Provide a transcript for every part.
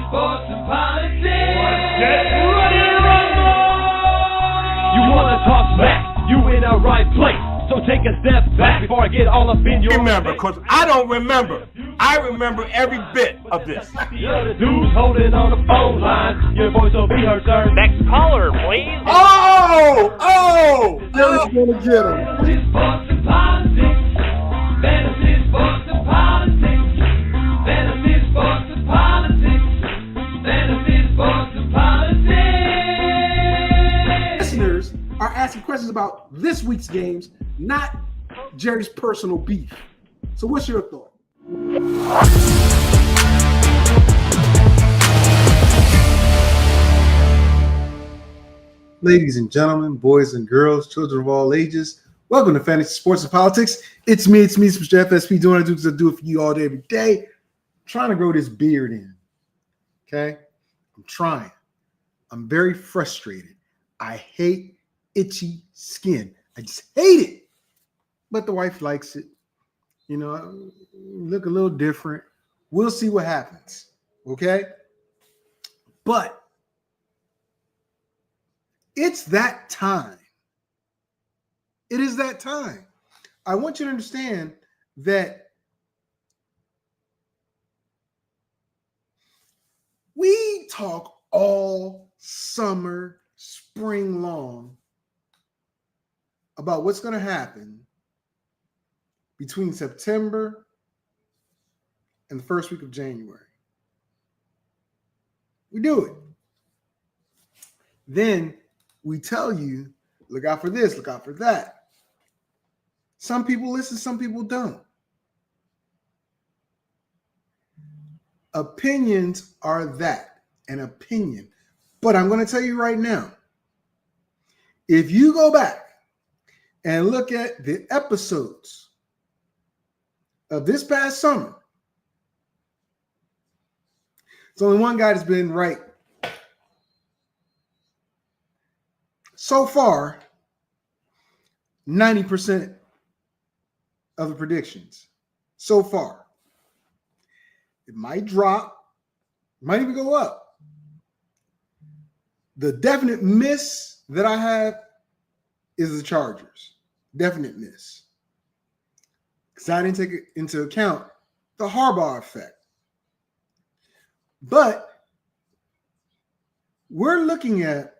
sports, and politics. Get ready to rumble! You wanna talk smack? You in the right place. So take a step back before I get all up in your remember, because I don't remember. I remember every bit of this. You're the dudes holding on the phone line. Your voice will be heard, sir. Next caller, please. Oh! Derek's gonna get him. Fantasy sports and politics. Fantasy sports and politics. Fantasy sports and politics. Fantasy sports and politics. Listeners are asking questions about this week's games, not Jerry's personal beef. So what's your thought? Ladies and gentlemen, boys and girls, children of all ages, welcome to Fantasy Sports and Politics. It's me, Mr. FSP, doing what I do it for you all day, every day. I'm trying to grow this beard in, okay? I'm trying. I'm very frustrated. I hate itchy skin. I just hate it. But the wife likes it. You know, look a little different. We'll see what happens, okay? But it's that time. It is that time. I want you to understand that we talk all summer, spring long about what's going to happen between September and the first week of January. We do it. Then we tell you, look out for this, look out for that. Some people listen, some people don't. Opinions are that, an opinion. But I'm going to tell you right now, if you go back and look at the episodes of this past summer, there's only one guy that's been right so far, 90% of the predictions so far. It might drop, might even go up. The definite miss that I have is the Chargers. Definite miss. Because I didn't take into account the Harbaugh effect. But we're looking at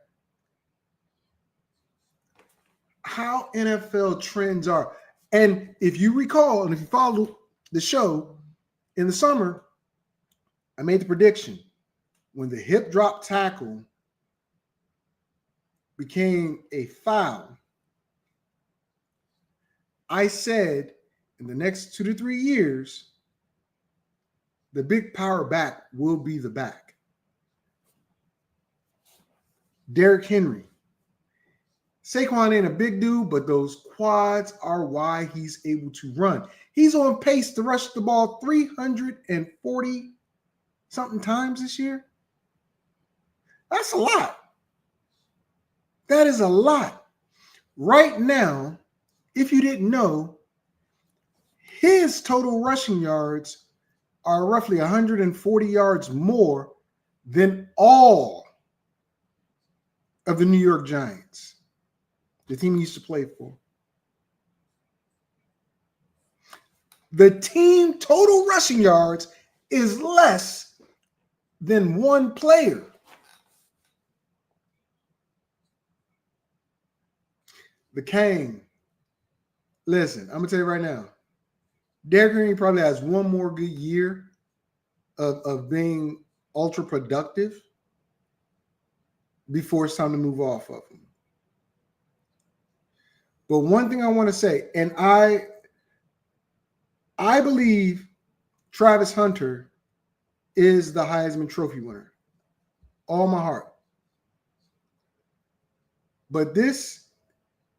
how NFL trends are. And if you recall, and if you follow the show in the summer, I made the prediction when the hip drop tackle became a foul. I said in the next 2 to 3 years, the big power back will be the back. Derrick Henry. Saquon ain't a big dude, but those quads are why he's able to run. He's on pace to rush the ball 340 something times this year. That's a lot. That is a lot. Right now, if you didn't know, his total rushing yards are roughly 140 yards more than all of the New York Giants, the team he used to play for. The team total rushing yards is less than one player. The Kane. Listen, I'm going to tell you right now. Derrick Henry probably has one more good year of being ultra productive before it's time to move off of him. But one thing I want to say, and I believe Travis Hunter is the Heisman Trophy winner. All my heart. But this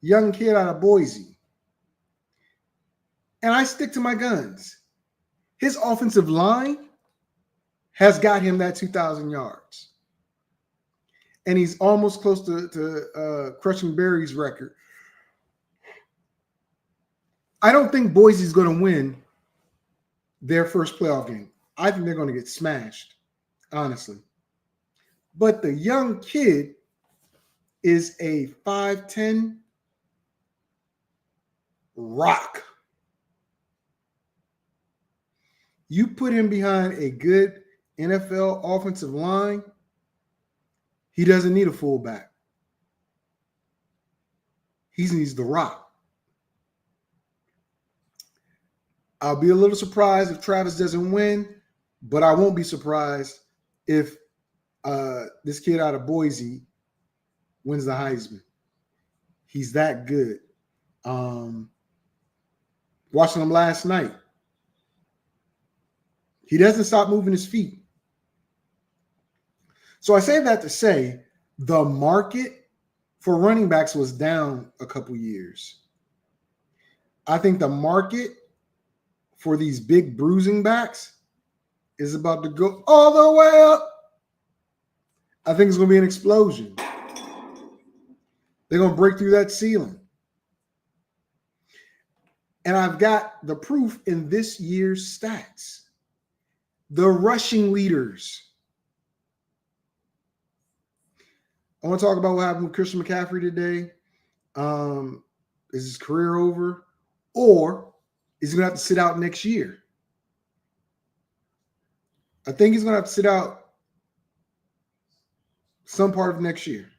young kid out of Boise, and I stick to my guns, his offensive line has got him that 2,000 yards. And he's almost close to crushing Barry's record. I don't think Boise's going to win their first playoff game. I think they're going to get smashed. honestly. But the young kid is a 5'10" rock. You put him behind a good NFL offensive line, he doesn't need a fullback. He needs the rock. I'll be a little surprised if Travis doesn't win, but I won't be surprised if this kid out of Boise wins the Heisman. He's that good. Watching him last night, he doesn't stop moving his feet. So I say that to say the market for running backs was down a couple years. I think the market for these big bruising backs is about to go all the way up. I think it's going to be an explosion. They're going to break through that ceiling. And I've got the proof in this year's stats. The rushing leaders. I want to talk about what happened with Christian McCaffrey today. Is his career over? Or is he going to have to sit out next year? I think he's going to have to sit out some part of next year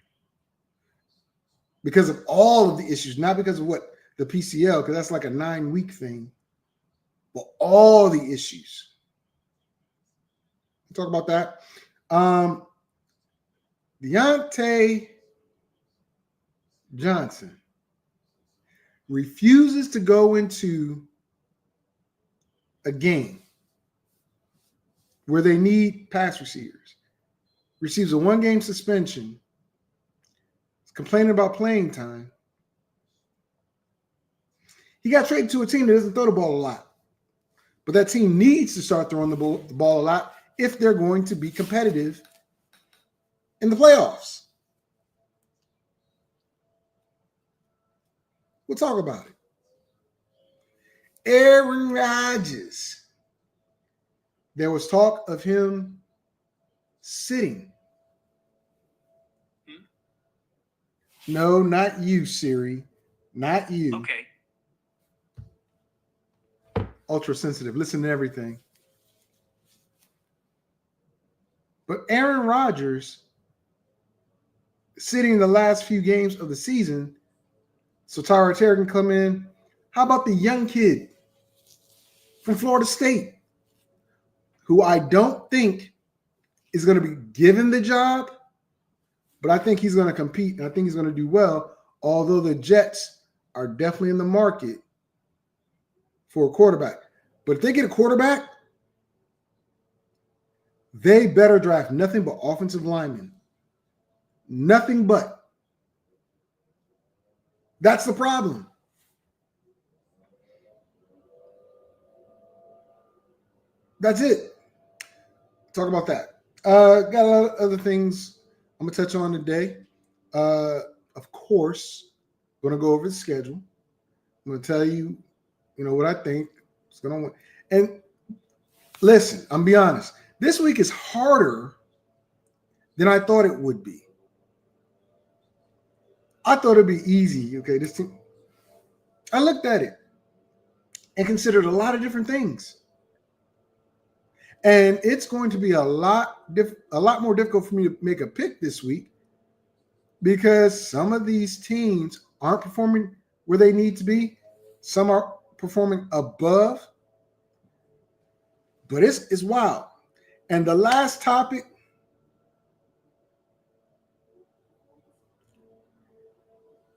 because of all of the issues, not because of what the PCL, because that's like a 9-week thing, but all the issues. We'll talk about that. Deontay Johnson refuses to go into a game where they need pass receivers, receives a 1-game suspension, is complaining about playing time. He got traded to a team that doesn't throw the ball a lot, but that team needs to start throwing the ball a lot if they're going to be competitive in the playoffs. We'll talk about it. Aaron Rodgers. There was talk of him sitting. No, not you, Siri. Not you. Okay. Ultra sensitive. Listen to everything. But Aaron Rodgers sitting the last few games of the season, so Tyra Terry can come in. How about the young kid from Florida State, who I don't think is going to be given the job, but I think he's going to compete, and I think he's going to do well, although the Jets are definitely in the market for a quarterback. But if they get a quarterback, they better draft nothing but offensive linemen. Nothing but. That's the problem. That's it. Talk about that. Got a lot of other things I'm going to touch on today. Of course, I'm going to go over the schedule. I'm going to tell you, what I think is going to win. And listen, I'm be honest. This week is harder than I thought it would be. I thought it'd be easy. Okay, this team. I looked at it and considered a lot of different things. And it's going to be a lot more difficult for me to make a pick this week because some of these teams aren't performing where they need to be. Some are performing above. But it's wild. And the last topic,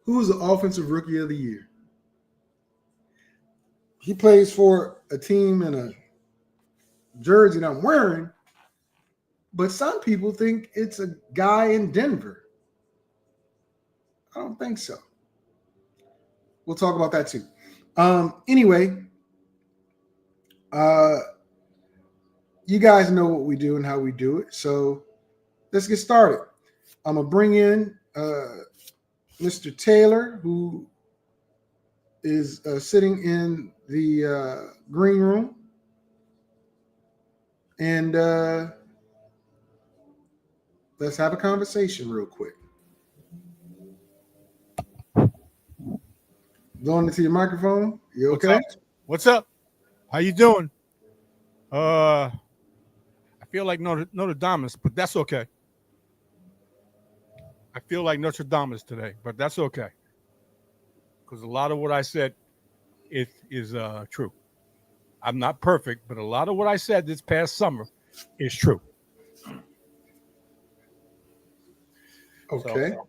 who's the offensive rookie of the year? He plays for a team in a jersey that I'm wearing, but some people think it's a guy in Denver. I don't think so. We'll talk about that too. Anyway, you guys know what we do and how we do it, so let's get started. I'm going to bring in Mr. Taylor, who is sitting in the green room. And let's have a conversation real quick. Going into your microphone. You okay? What's up? How you doing? I feel like Notre Dame, but that's okay. I feel like Notre Dame today, but that's okay. Because a lot of what I said is true. I'm not perfect, but a lot of what I said this past summer is true. Okay. So.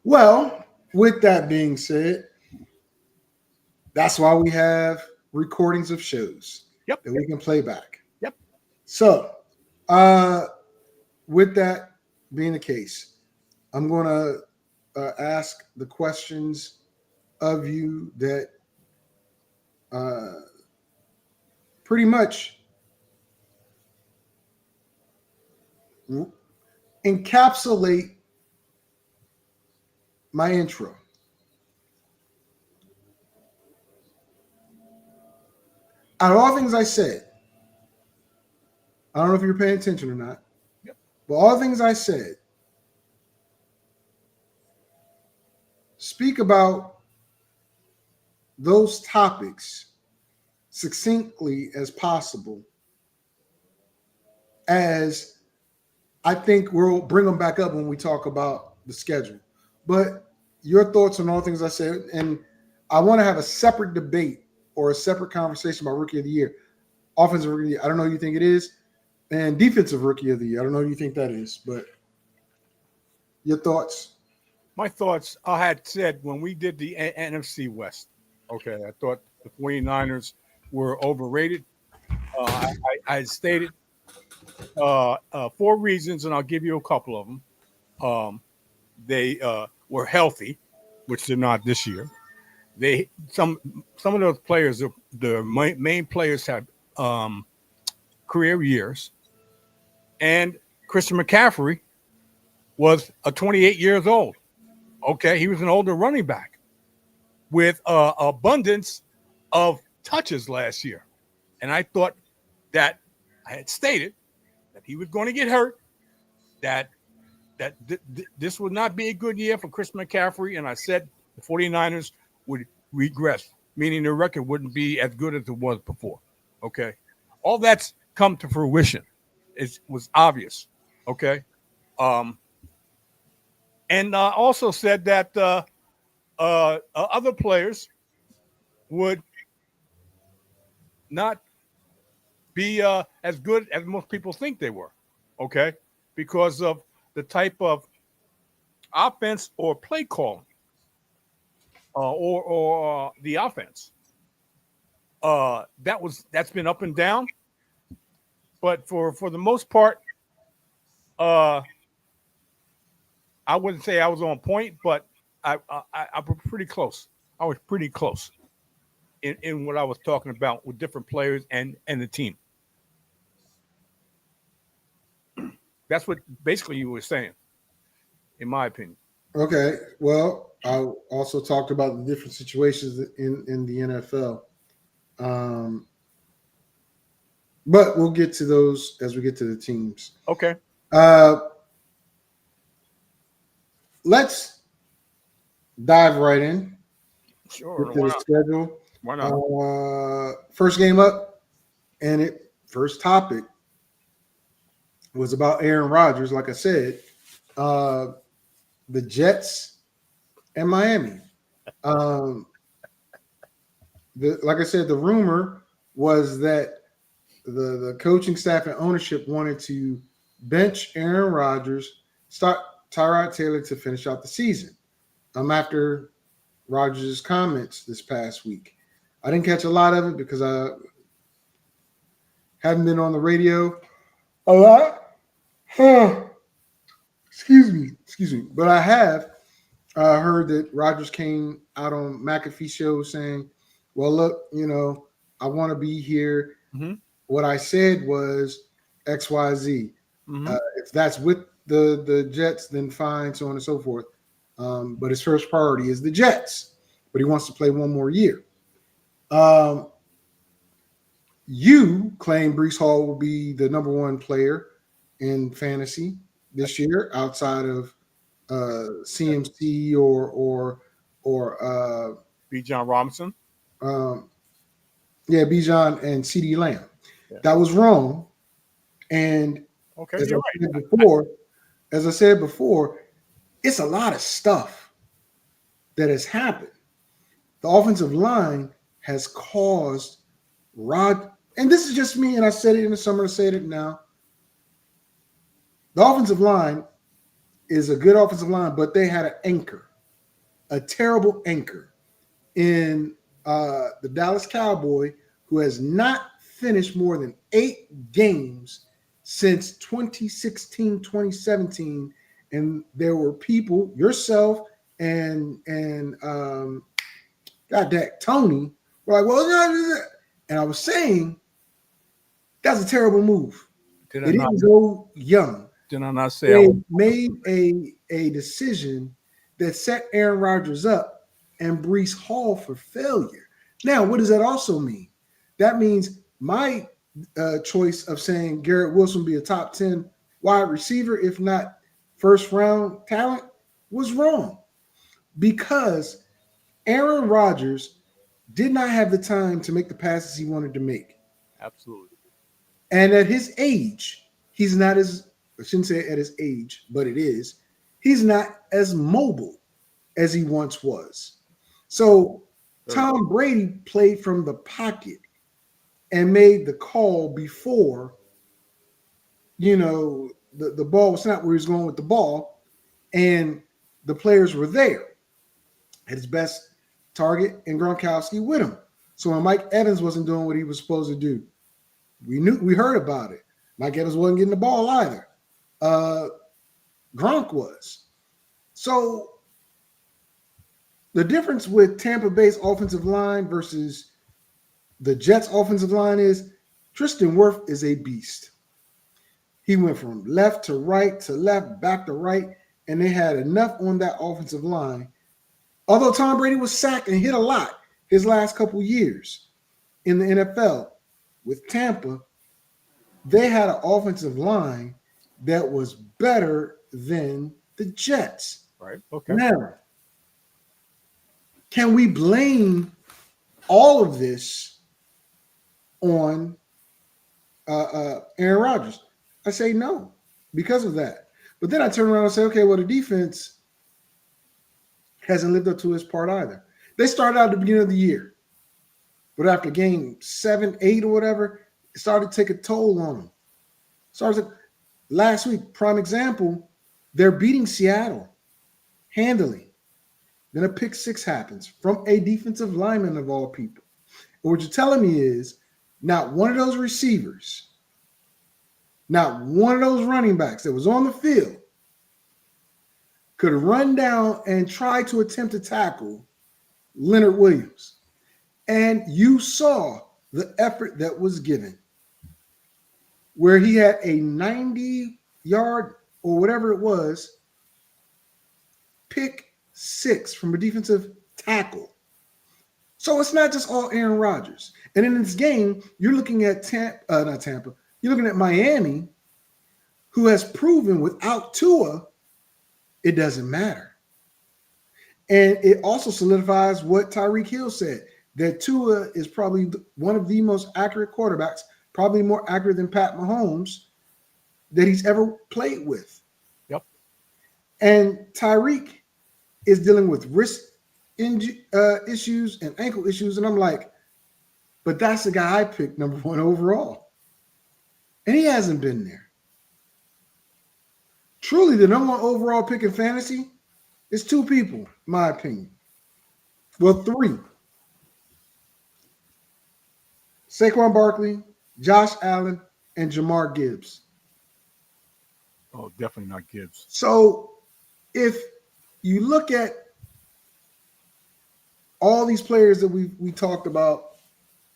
Well, with that being said, that's why we have recordings of shows that we can play back. Yep. So, with that being the case, I'm going to ask the questions of you that pretty much encapsulate my intro. Out of all things I said, I don't know if you're paying attention or not, but all things I said, speak about those topics succinctly as possible, as I think we'll bring them back up when we talk about the schedule. But your thoughts on all things I said, and I want to have a separate debate or a separate conversation about Rookie of the Year. Offensive Rookie of the Year, I don't know who you think it is. And Defensive Rookie of the Year, I don't know who you think that is. But your thoughts? My thoughts, I had said when we did the NFC West, okay, I thought the 49ers were overrated. I had stated 4 reasons, and I'll give you a couple of them. They were healthy, which they're not this year. Some of those players, the main players, had career years, and Christian McCaffrey was 28 years old. Okay, he was an older running back with abundance of touches last year, and I thought that I had stated that he was going to get hurt, that this would not be a good year for Chris McCaffrey, and I said the 49ers would regress, meaning their record wouldn't be as good as it was before. Okay, all that's come to fruition. It was obvious. Okay, and also said that other players would not be as good as most people think they were. Okay, because of the type of offense or play calling or the offense. That's been up and down. But for the most part, I wouldn't say I was on point, but I was pretty close. I was pretty close in what I was talking about with different players and the team. That's what basically you were saying, in my opinion. Okay. Well, I also talked about the different situations in the NFL. But we'll get to those as we get to the teams. Okay. Let's dive right in. Sure. To the schedule. Why not? First game up, and first topic was about Aaron Rodgers. Like I said, the Jets and Miami. Like I said, the rumor was that the coaching staff and ownership wanted to bench Aaron Rodgers, start Tyrod Taylor to finish out the season. After Rodgers' comments this past week, I didn't catch a lot of it because I haven't been on the radio a lot. Excuse me. But I have heard that Rodgers came out on McAfee show saying, well, look, I want to be here. Mm-hmm. What I said was XYZ. Mm-hmm. If that's with the Jets, then fine, so on and so forth. But his first priority is the Jets. But he wants to play one more year. You claim Breece Hall will be the number 1 player in fantasy this year outside of CMC or Bijan Robinson. um, Bijan and CD Lamb. Yeah. That was wrong. And Okay, as you're I right. said before, it's a lot of stuff that has happened. The offensive line has caused and this is just me, and I said it in the summer, I said it now. The offensive line is a good offensive line, but they had an anchor, a terrible anchor in the Dallas Cowboy, who has not finished more than 8 games since 2016, 2017. And there were people, yourself and Tony, were like, well, no. And I was saying that's a terrible move. They didn't go young. Did I not say They made a decision that set Aaron Rodgers up and Breece Hall for failure. Now, what does that also mean? That means my choice of saying Garrett Wilson be a top 10 wide receiver, if not first round talent, was wrong, because Aaron Rodgers did not have the time to make the passes he wanted to make. Absolutely. And at his age, he's not as, I shouldn't say at his age, but it is, he's not as mobile as he once was. So Tom Brady played from the pocket and made the call before, the ball was not where he was going with the ball, and the players were there at his best target and Gronkowski with him. So when Mike Evans wasn't doing what he was supposed to do, we heard about it. Mike Evans wasn't getting the ball either. Gronk was. So the difference with Tampa Bay's offensive line versus the Jets' offensive line is Tristan Wirth is a beast. He went from left to right to left, back to right, and they had enough on that offensive line. Although Tom Brady was sacked and hit a lot his last couple years in the NFL, with Tampa, they had an offensive line that was better than the Jets. Right. Okay. Now, can we blame all of this on Aaron Rodgers? I say no, because of that. But then I turn around and say, okay, well, the defense hasn't lived up to his part either. They started out at the beginning of the year, but after game 7, 8, or whatever, it started to take a toll on them. Last week, prime example, they're beating Seattle handily. Then a pick 6 happens from a defensive lineman of all people. And what you're telling me is not one of those receivers, not one of those running backs that was on the field could run down and try to attempt to tackle Leonard Williams. And you saw the effort that was given, where he had a 90-yard or whatever it was, pick 6 from a defensive tackle. So it's not just all Aaron Rodgers. And in this game, you're looking at you're looking at Miami, who has proven without Tua, it doesn't matter. And it also solidifies what Tyreek Hill said, that Tua is probably one of the most accurate quarterbacks, probably more accurate than Pat Mahomes, that he's ever played with. Yep. And Tyreek is dealing with wrist issues and ankle issues. And I'm like, but that's the guy I picked number 1 overall. And he hasn't been there. Truly, the number 1 overall pick in fantasy is 2 people, in my opinion. Well, 3. Saquon Barkley, Josh Allen, and Jamar Gibbs. Oh, definitely not Gibbs. So if you look at all these players that we talked about,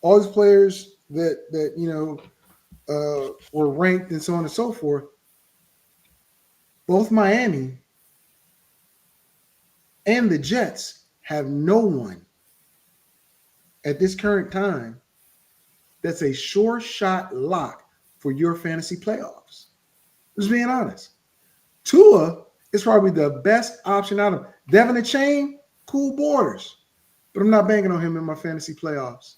all these players that were ranked and so on and so forth, both Miami and the Jets have no one at this current time that's a sure shot lock for your fantasy playoffs. Just being honest. Tua is probably the best option out of them. Devin the Chain, cool borders. But I'm not banking on him in my fantasy playoffs.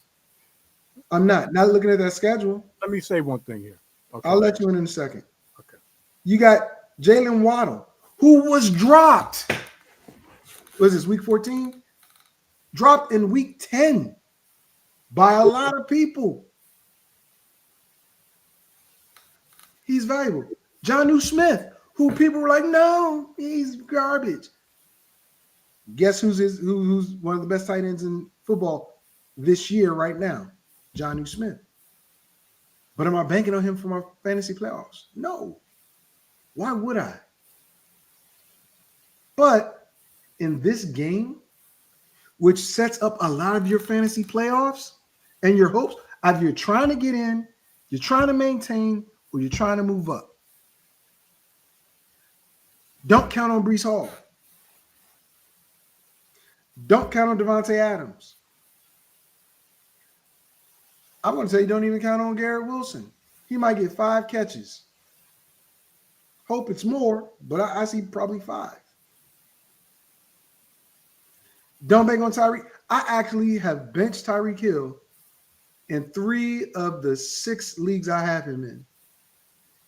I'm not. Not looking at that schedule. Let me say one thing here. Okay. I'll let you in a second. Okay. You got Jalen Waddle, who was dropped. Was this week 14? Dropped in week 10 by a lot of people. He's valuable. Jonnu Smith, who people were like, no, he's garbage. Guess who's one of the best tight ends in football this year right now? Jonnu Smith. But am I banking on him for my fantasy playoffs? No. Why would I? But in this game, which sets up a lot of your fantasy playoffs and your hopes, either you're trying to get in, you're trying to maintain, or you're trying to move up. Don't count on Breece Hall. Don't count on Devontae Adams. I'm going to tell you, don't even count on Garrett Wilson. He might get 5 catches. Hope it's more, but I see probably 5. Don't bank on Tyreek. I actually have benched Tyreek Hill in 3 of the 6 leagues I have him in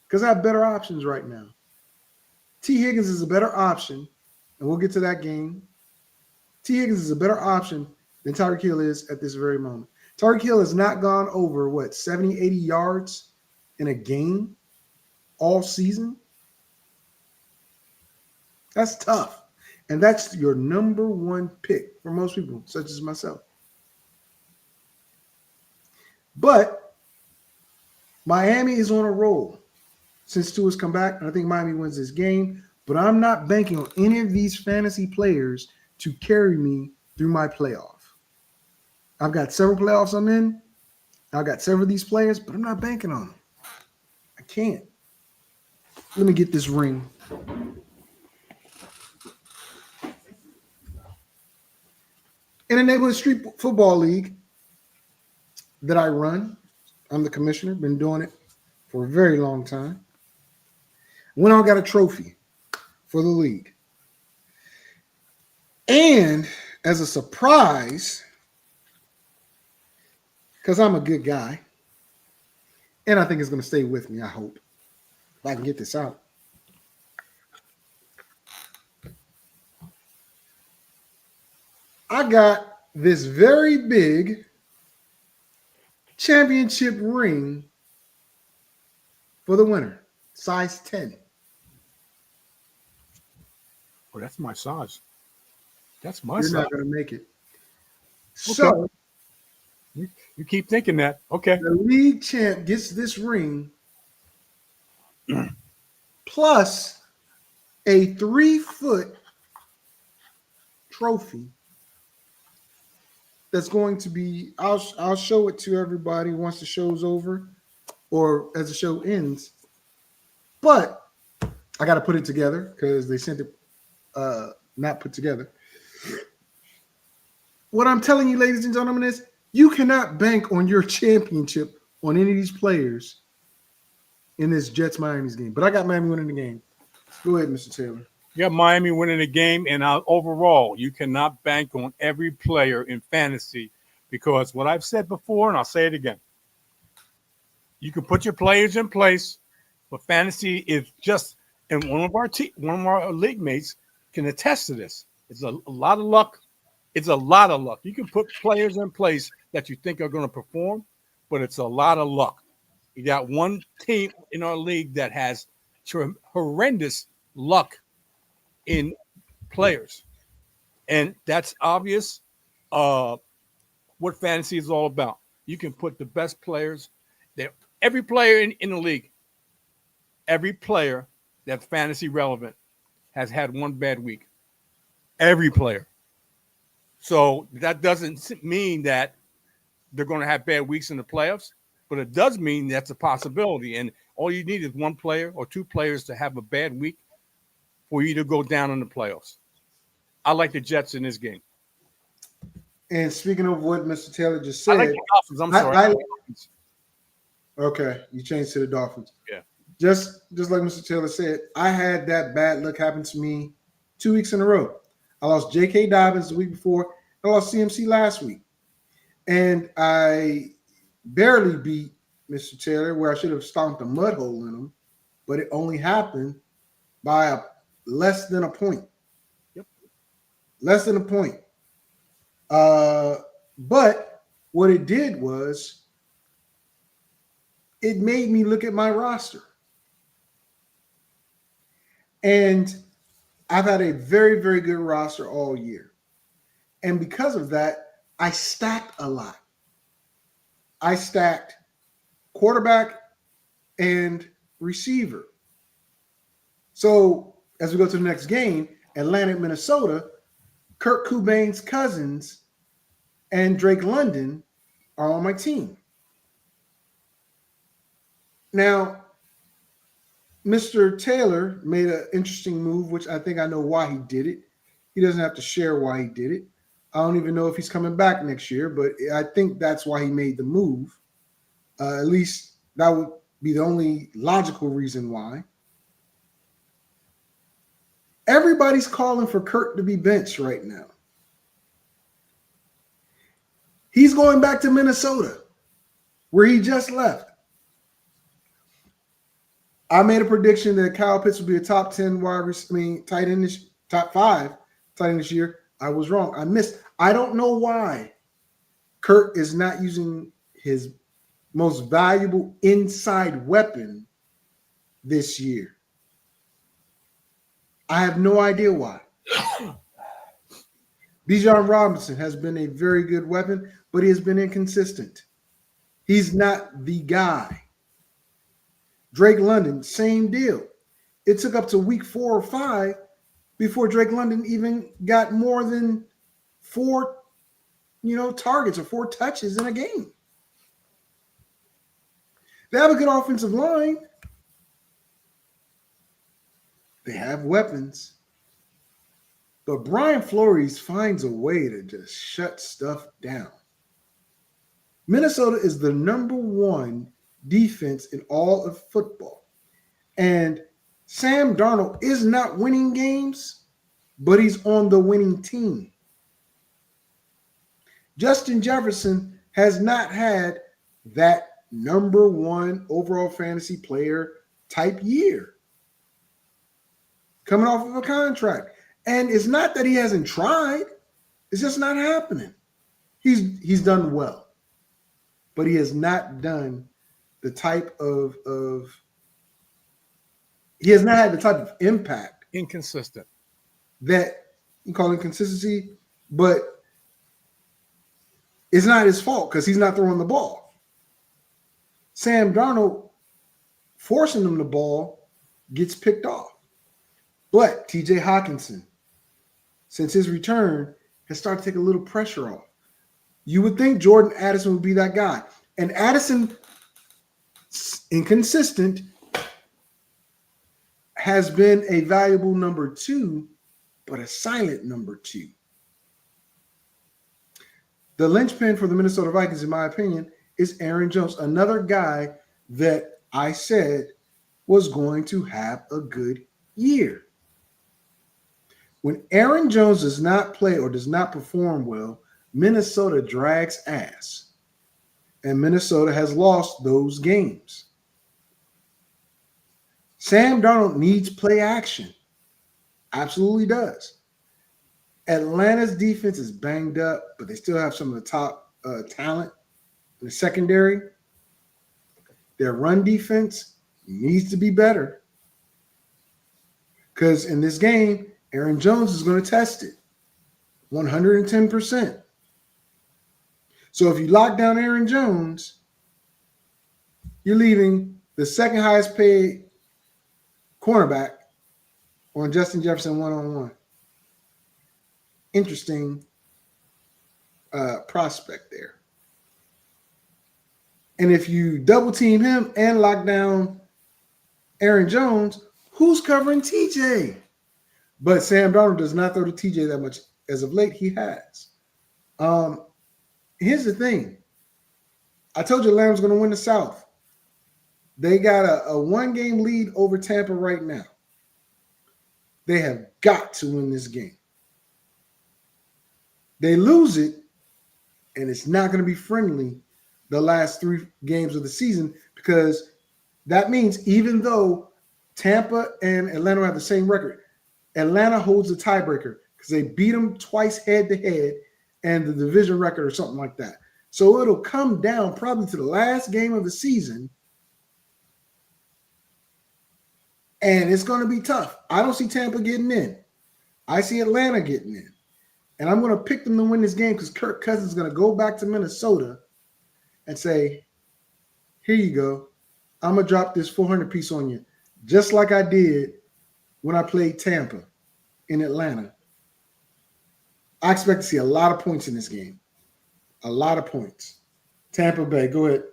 because I have better options right now. T. Higgins is a better option, and we'll get to that game. T. Higgins is a better option than Tyreek Hill is at this very moment. Tyreek Hill has not gone over, 70, 80 yards in a game all season? That's tough. And that's your number 1 pick for most people, such as myself. But Miami is on a roll since Tua's come back, and I think Miami wins this game. But I'm not banking on any of these fantasy players to carry me through my playoff. I've got several playoffs I'm in. I've got several of these players, but I'm not banking on them. I can't. Let me get this ring. In a neighborhood street football league that I run, I'm the commissioner, been doing it for a very long time. Went out, got a trophy for the league. And as a surprise, because I'm a good guy, and I think it's going to stay with me, I hope, if I can get this out. I got this very big championship ring for the winner, size 10. Oh, that's my size. That's my You're size. not going to make it. Okay. So you keep thinking that. Okay. the league champ gets this ring plus a 3-foot trophy that's going to be, I'll show it to everybody once the show's over or as the show ends. But I got to put it together because they sent it not put together. What I'm telling you, ladies and gentlemen, is you cannot bank on your championship on any of these players in this Jets-Miami's game. But I got Miami winning the game. Go ahead, Mr. Taylor. You got Miami winning the game, and overall, you cannot bank on every player in fantasy because what I've said before, and I'll say it again, you can put your players in place, but fantasy is just, and one of our league mates can attest to this. It's a lot of luck. It's a lot of luck. You can put players in place that you think are going to perform, but it's a lot of luck. You got one team in our league that has horrendous luck in players, and that's obvious what fantasy is all about. You can put the best players there. Every player in the league, every player that's fantasy relevant has had one bad week. Every player. So that doesn't mean that they're going to have bad weeks in the playoffs, but it does mean that's a possibility. And all you need is one player or 2 players to have a bad week for you to go down in the playoffs. I like the Jets in this game. And speaking of what Mr. Taylor just said, I like the Dolphins. I'm sorry. Okay, you changed to the Dolphins. Yeah. just like Mr. Taylor said, I had that bad luck happen to me 2 weeks in a row. I lost J.K. Dobbins the week before. I lost CMC last week. And I barely beat Mr. Taylor, where I should have stomped a mud hole in him, but it only happened by less than a point. Yep. Less than a point. But what it did was it made me look at my roster. And I've had a very, very good roster all year. And because of that, I stacked a lot. I stacked quarterback and receiver. So as we go to the next game, Atlanta, Minnesota, Kurt Cobain's cousins and Drake London are on my team. Now, Mr. Taylor made an interesting move, which I think I know why he did it. He doesn't have to share why he did it. I don't even know if he's coming back next year, but I think that's why he made the move. At least that would be the only logical reason why. Everybody's calling for Kurt to be benched right now. He's going back to Minnesota, where he just left. I made a prediction that Kyle Pitts would be a top 10 tight end top 5 tight end this year. I was wrong. I missed. I don't know why Kurt is not using his most valuable inside weapon this year. I have no idea why. Bijan Robinson has been a very good weapon, but he has been inconsistent. He's not the guy. Drake London, same deal. It took up to week 4 or 5 before Drake London even got more than 4, targets or 4 touches in a game. They have a good offensive line. They have weapons. But Brian Flores finds a way to just shut stuff down. Minnesota is the number 1 defense in all of football. And Sam Darnold is not winning games, but he's on the winning team. Justin Jefferson has not had that number 1 overall fantasy player type year. Coming off of a contract. And it's not that he hasn't tried. It's just not happening. He's done well. But he has not done the type of he has not had the type of impact. Inconsistent. That you call inconsistency, but it's not his fault because he's not throwing the ball. Sam Darnold forcing him the ball gets picked off. But TJ Hawkinson, since his return, has started to take a little pressure off. You would think Jordan Addison would be that guy. And Addison, inconsistent, has been a valuable number 2, but a silent number 2. The linchpin for the Minnesota Vikings, in my opinion, is Aaron Jones, another guy that I said was going to have a good year. When Aaron Jones does not play or does not perform well, Minnesota drags ass. And Minnesota has lost those games. Sam Darnold needs play action. Absolutely does. Atlanta's defense is banged up, but they still have some of the top talent in the secondary. Their run defense needs to be better. Because in this game, Aaron Jones is going to test it 110%. So if you lock down Aaron Jones, you're leaving the second highest paid cornerback on Justin Jefferson one-on-one. Interesting prospect there. And if you double team him and lock down Aaron Jones, who's covering TJ? But Sam Darnold does not throw to TJ that much. As of late, he has. Here's the thing. I told you Atlanta's going to win the South. They got a 1-game lead over Tampa right now. They have got to win this game. They lose it, and it's not going to be friendly the last 3 games of the season, because that means even though Tampa and Atlanta have the same record, Atlanta holds the tiebreaker because they beat them twice head-to-head and the division record or something like that. So it'll come down probably to the last game of the season, and it's going to be tough. I don't see Tampa getting in. I see Atlanta getting in. And I'm going to pick them to win this game because Kirk Cousins is going to go back to Minnesota and say, here you go. I'm going to drop this 400 piece on you, just like I did when I played Tampa in Atlanta. I expect to see a lot of points in this game. A lot of points. Tampa Bay, go ahead.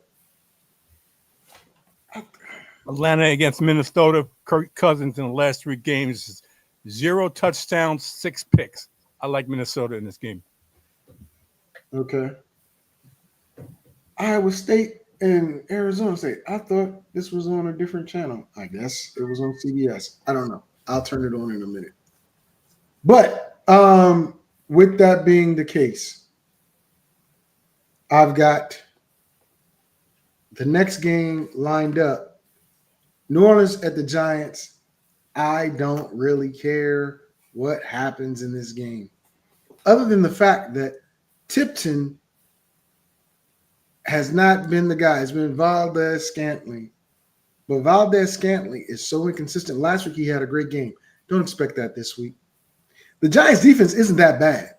Atlanta against Minnesota. Kirk Cousins in the last 3 games, 0 touchdowns, 6 picks. I like Minnesota in this game. Okay. Iowa State and Arizona State. I thought this was on a different channel. I guess it was on CBS. I don't know. I'll turn it on in a minute. But with that being the case, I've got the next game lined up. New Orleans at the Giants. I don't really care what happens in this game, other than the fact that Tipton has not been the guy. It's been Valdez-Scantling. But Valdez-Scantling is so inconsistent. Last week he had a great game. Don't expect that this week. The Giants' defense isn't that bad.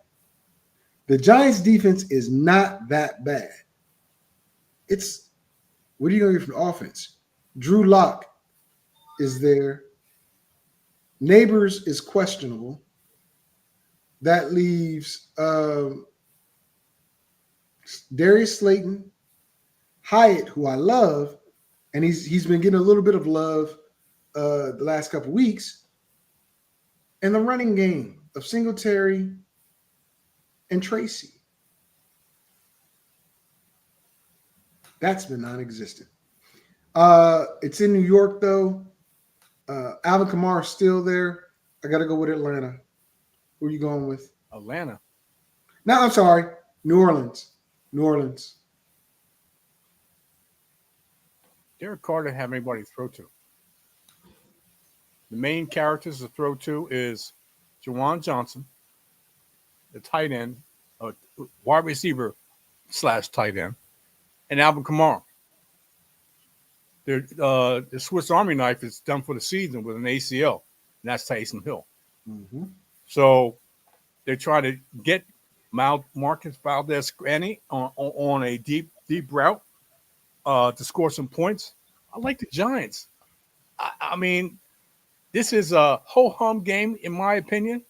The Giants' defense is not that bad. It's, what are you going to get from the offense? Drew Lock is there. Neighbors is questionable. That leaves Darius Slayton, Hyatt, who I love, and he's been getting a little bit of love the last couple weeks, and the running game of Singletary and Tracy. That's been non-existent. It's in New York, though. Alvin Kamara is still there. I got to go with Atlanta. Who are you going with? Atlanta. No, I'm sorry. New Orleans. New Orleans. Derek Carr didn't have anybody to throw to. The main characters to throw to is Juwan Johnson, the tight end, wide receiver / tight end, and Alvin Kamara. The Swiss Army knife is done for the season with an ACL, and that's Taysom Hill. Mm-hmm. So they're trying to get Marcus Valdez-Scantling on a deep route to score some points. I like the Giants. I mean, this is a ho-hum game, in my opinion.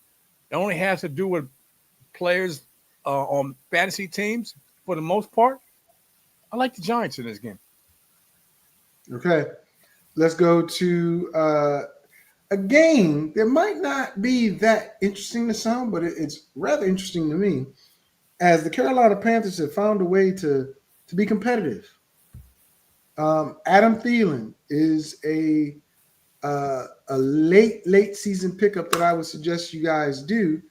It only has to do with players on fantasy teams for the most part. I like the Giants in this game. Okay. Let's go to a game that might not be that interesting to some, but it's rather interesting to me, as the Carolina Panthers have found a way to be competitive. Adam Thielen is a late season pickup that I would suggest you guys do,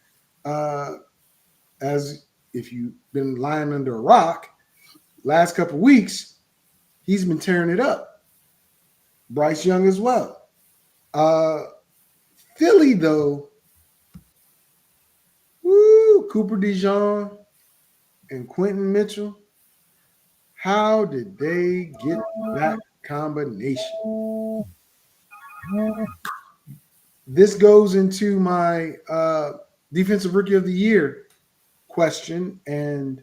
as if you've been lying under a rock last couple of weeks, he's been tearing it up. Bryce Young as well. Philly, though, Cooper DeJean and Quentin Mitchell, how did they get that combination? This goes into my Defensive Rookie of the Year question and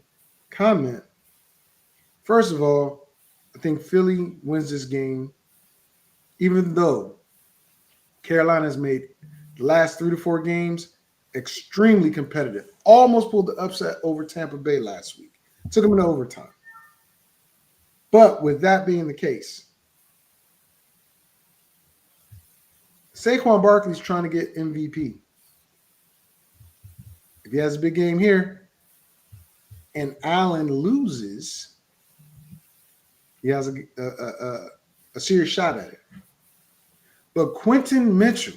comment. First of all, I think Philly wins this game, even though Carolina has made the last 3 to 4 games extremely competitive. Almost pulled the upset over Tampa Bay last week. Took them into overtime. But with that being the case, Saquon Barkley's trying to get MVP. If he has a big game here and Allen loses, he has a a serious shot at it. But Quentin Mitchell,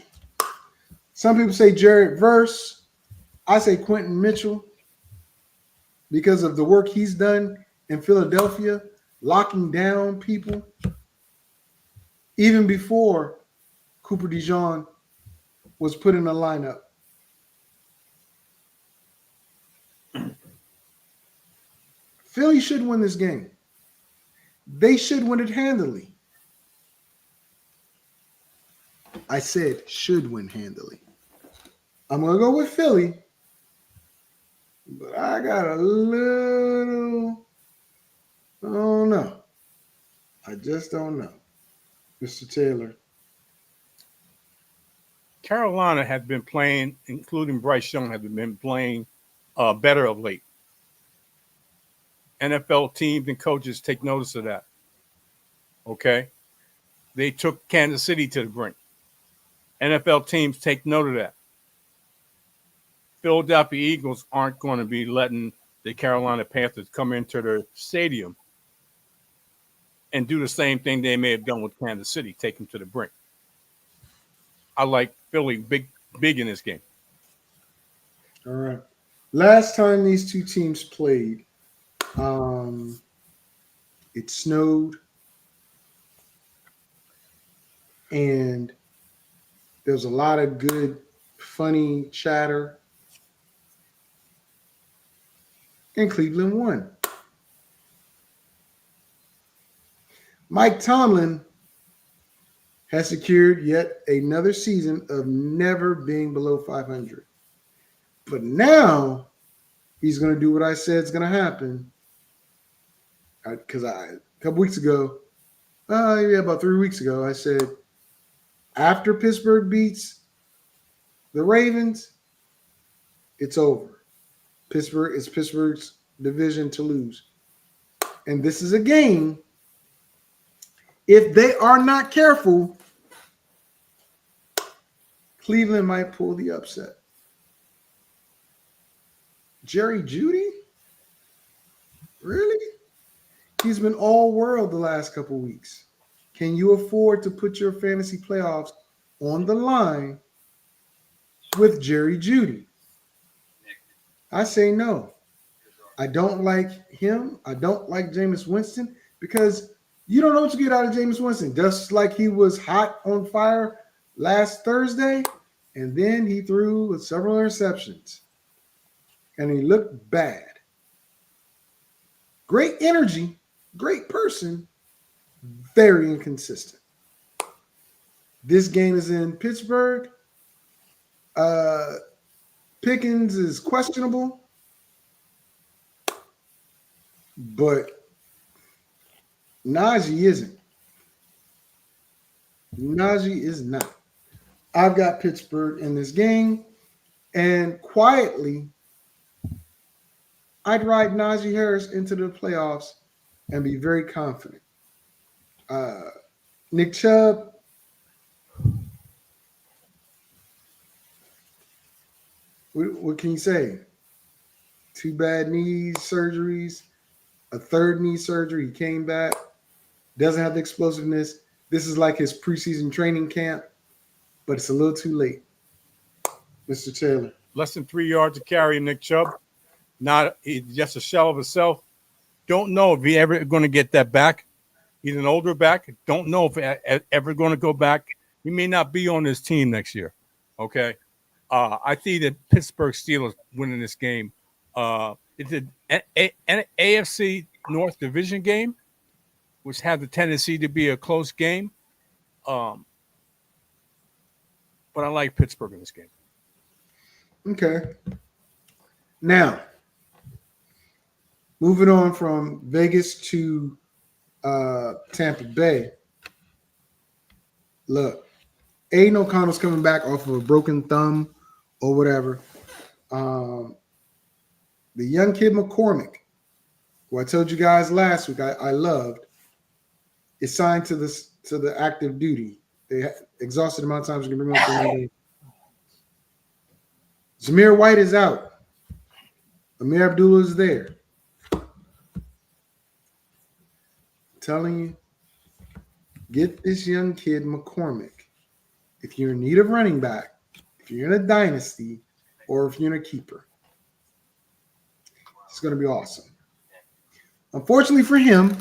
some people say Jared Verse. I say Quentin Mitchell because of the work he's done in Philadelphia, locking down people, even before Cooper DeJean was put in the lineup. Philly should win this game. They should win it handily. I said should win handily. I'm going to go with Philly, but I got a little, I don't know. I just don't know. Mr. Taylor. Carolina have been playing, including Bryce Young, have been playing better of late. NFL teams and coaches take notice of that. Okay? They took Kansas City to the brink. NFL teams take note of that. Philadelphia Eagles aren't going to be letting the Carolina Panthers come into their stadium and do the same thing they may have done with Kansas City, take them to the brink. I like Philly big in this game. All right. Last time these two teams played, it snowed, and there was a lot of good, funny chatter, and Cleveland won. Mike Tomlin has secured yet another season of never being below 500. But now he's going to do what I said is going to happen. Because a couple weeks ago, about 3 weeks ago, I said, after Pittsburgh beats the Ravens, it's over. It's Pittsburgh's division to lose. And this is a game, if they are not careful, Cleveland might pull the upset. Jerry Jeudy? Really? He's been all world the last couple weeks. Can you afford to put your fantasy playoffs on the line with Jerry Jeudy? I say no. I don't like him. I don't like Jameis Winston because you don't know what you get out of Jameis Winston. Just like he was hot on fire last Thursday, and then he threw several interceptions, and he looked bad. Great energy, great person, very inconsistent. This game is in Pittsburgh. Pickens is questionable, but Najee isn't. Najee is not. I've got Pittsburgh in this game, and quietly, I'd ride Najee Harris into the playoffs and be very confident. Nick Chubb, what can you say? 2 bad knee surgeries, a third knee surgery. He came back, doesn't have the explosiveness. This is like his preseason training camp, but it's a little too late. Mr. Taylor. Less than 3 yards to carry, Nick Chubb. He's just a shell of himself. Don't know if he's ever going to get that back. He's an older back. Don't know if he's ever going to go back. He may not be on this team next year. Okay. I see the Pittsburgh Steelers winning this game. It's an AFC North Division game, which has the tendency to be a close game. But I like Pittsburgh in this game. Okay. Now, moving on from Vegas to Tampa Bay. Look, Aiden O'Connell's coming back off of a broken thumb or whatever. The young kid McCormick, who I told you guys last week I loved, is signed to the active duty. They exhausted the amount of times you can bring him up for 1 game. Zamir White is out. Amir Abdullah is there. I'm telling you, Get this young kid McCormick. If you're in need of running back, if you're in a dynasty, or if you're in a keeper, it's going to be awesome. Unfortunately for him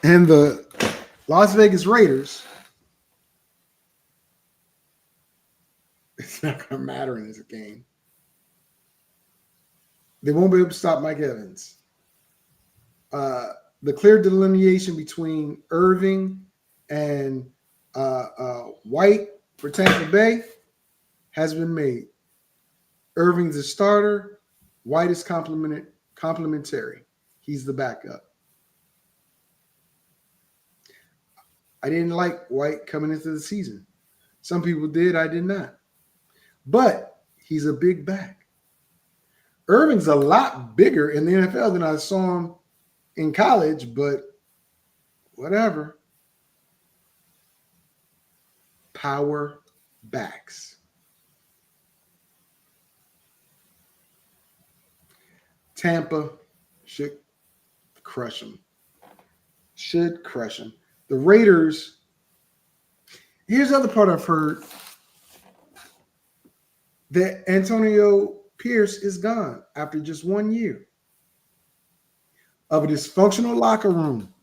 and the Las Vegas Raiders, it's not going to matter in this game. They won't be able to stop Mike Evans. The clear delineation between Irving and White for Tampa Bay has been made. Irving's a starter. White is complementary. He's the backup. I didn't like White coming into the season. Some people did. I did not. But he's a big back. Irving's a lot bigger in the NFL than I saw him in college, but whatever. Power backs. Tampa should crush them. Should crush them. The Raiders, here's the other part I've heard, that Antonio Pierce is gone after just 1 year of a dysfunctional locker room.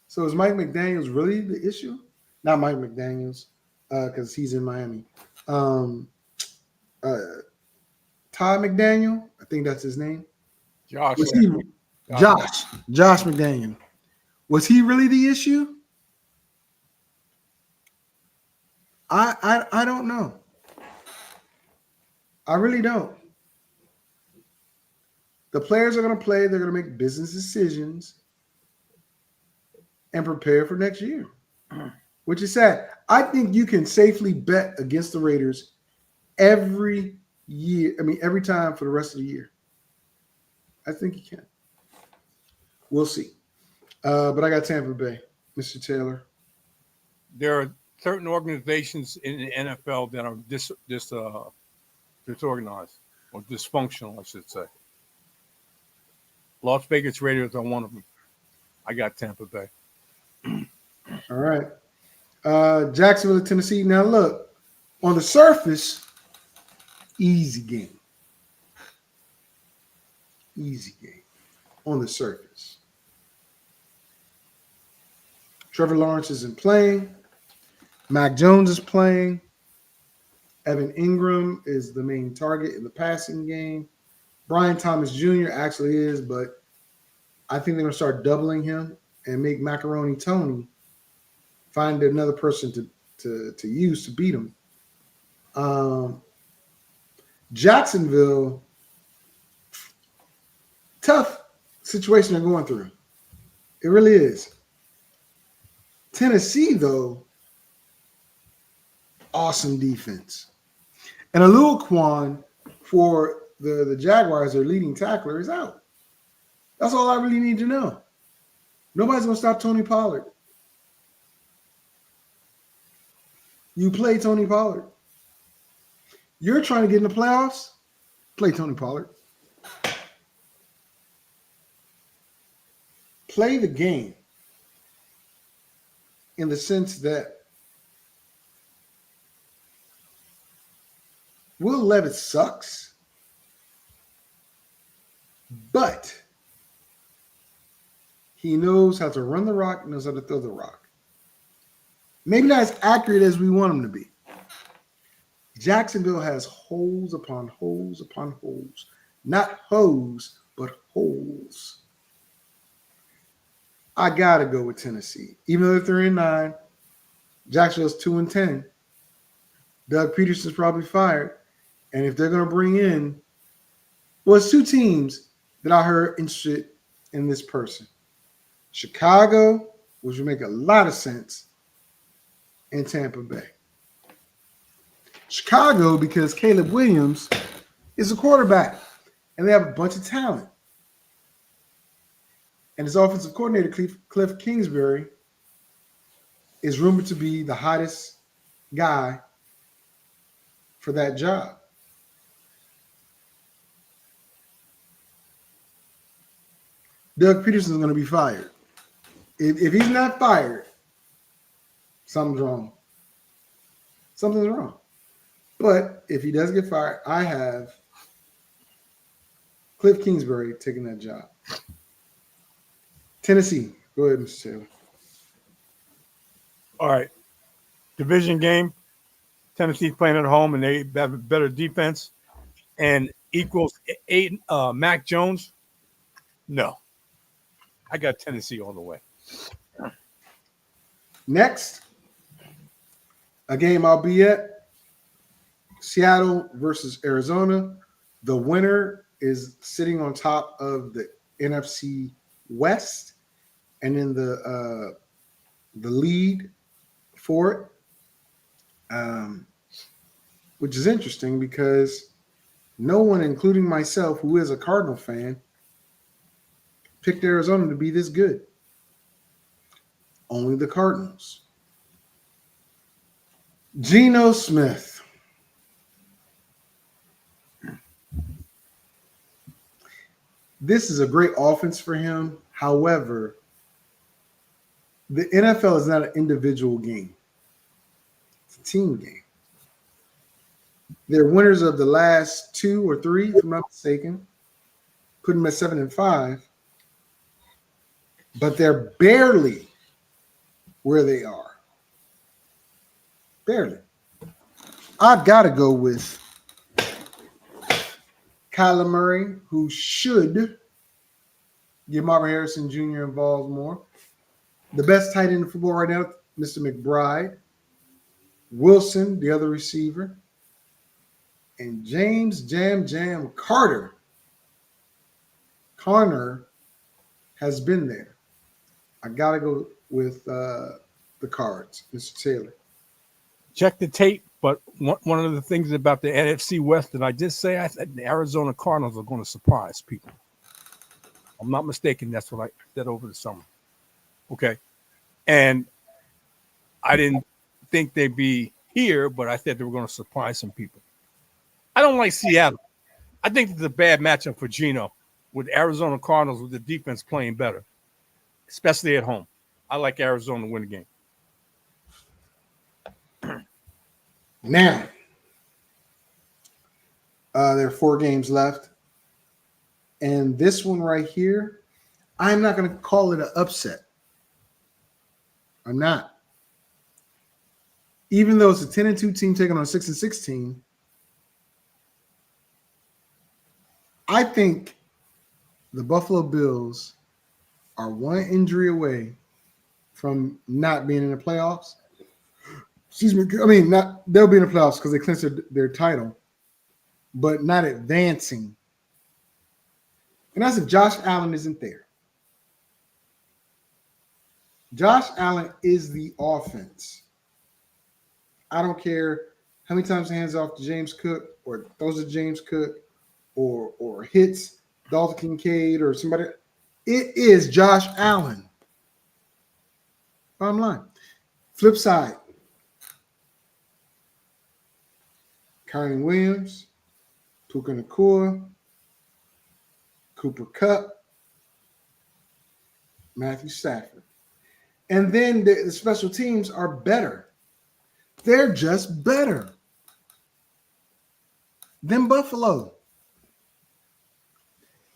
So is Mike McDaniels really the issue? Not Mike McDaniels, because he's in Miami. Todd McDaniel, I think that's his name. Josh McDaniel. Was he really the issue? I don't know. I really don't. The players are going to play. They're going to make business decisions and prepare for next year, which is sad. I think you can safely bet against the Raiders every year. I mean, every time for the rest of the year. I think you can. We'll see. But I got Tampa Bay, Mr. Taylor. There are certain organizations in the NFL that are disorganized or dysfunctional, I should say. Las Vegas Raiders are one of them. I got Tampa Bay. All right. Jacksonville, Tennessee. Now, look, on the surface, easy game. Easy game on the surface. Trevor Lawrence isn't playing. Mac Jones is playing. Evan Ingram is the main target in the passing game. Brian Thomas Jr. actually is, but I think they're going to start doubling him and make Macaroni Tony find another person to use to beat him. Jacksonville, tough situation they're going through. It really is. Tennessee, though, awesome defense. And Aluakwan for the Jaguars, their leading tackler, is out. That's all I really need to know. Nobody's going to stop Tony Pollard. You play Tony Pollard. You're trying to get in the playoffs? Play Tony Pollard. Play the game in the sense that Will Levis sucks, but he knows how to run the rock, knows how to throw the rock. Maybe not as accurate as we want him to be. Jacksonville has holes upon holes upon holes. Not hose, but holes. I got to go with Tennessee. Even though they're 3-9, Jacksonville's 2-10. Doug Peterson's probably fired. And if they're going to bring in, well, it's two teams that I heard interested in this person. Chicago, which would make a lot of sense, and Tampa Bay. Chicago, because Caleb Williams is a quarterback, and they have a bunch of talent. And his offensive coordinator, Cliff Kingsbury, is rumored to be the hottest guy for that job. Doug Peterson is going to be fired. If he's not fired, something's wrong. Something's wrong. But if he does get fired, I have Cliff Kingsbury taking that job. Tennessee. Go ahead, Mr. Taylor. All right. Division game. Tennessee's playing at home, and they have a better defense. And equals 8 Mac Jones. No. I got Tennessee all the way. Next, a game I'll be at, Seattle versus Arizona. The winner is sitting on top of the NFC West, and in the lead for it, which is interesting because no one, including myself, who is a Cardinal fan, picked Arizona to be this good. Only the Cardinals. Geno Smith. This is a great offense for him. However, the NFL is not an individual game. It's a team game. They're winners of the last 2 or 3, if I'm not mistaken. Put them at 7-5. But they're barely where they are. Barely. I've got to go with Kyler Murray, who should get Marvin Harrison Jr. involved more. The best tight end in football right now, Mr. McBride. Wilson, the other receiver. And James Jam Carter. Connor has been there. I got to go with the Cards, Mr. Taylor. Check the tape, but one of the things about the NFC West that I just say, I said the Arizona Cardinals are going to surprise people. I'm not mistaken. That's what I said over the summer. Okay. And I didn't think they'd be here, but I said they were going to surprise some people. I don't like Seattle. I think it's a bad matchup for Geno with Arizona Cardinals with the defense playing better, especially at home. I like Arizona to win the game. Now, there are 4 games left. And this one right here, I'm not going to call it an upset. I'm not. Even though it's a 10-2 team taking on a 6-6 team, I think the Buffalo Bills are one injury away from not being in the playoffs. Excuse me. I mean, they'll be in the playoffs because they clinched their title, but not advancing. And that's if Josh Allen isn't there. Josh Allen is the offense. I don't care how many times he hands off to James Cook or throws to James Cook or hits Dalton Kincaid or somebody. It is Josh Allen. Bottom line. Flip side. Kyron Williams, Puka Nacua, Cooper Kupp, Matthew Stafford. And then the special teams are better. They're just better than Buffalo.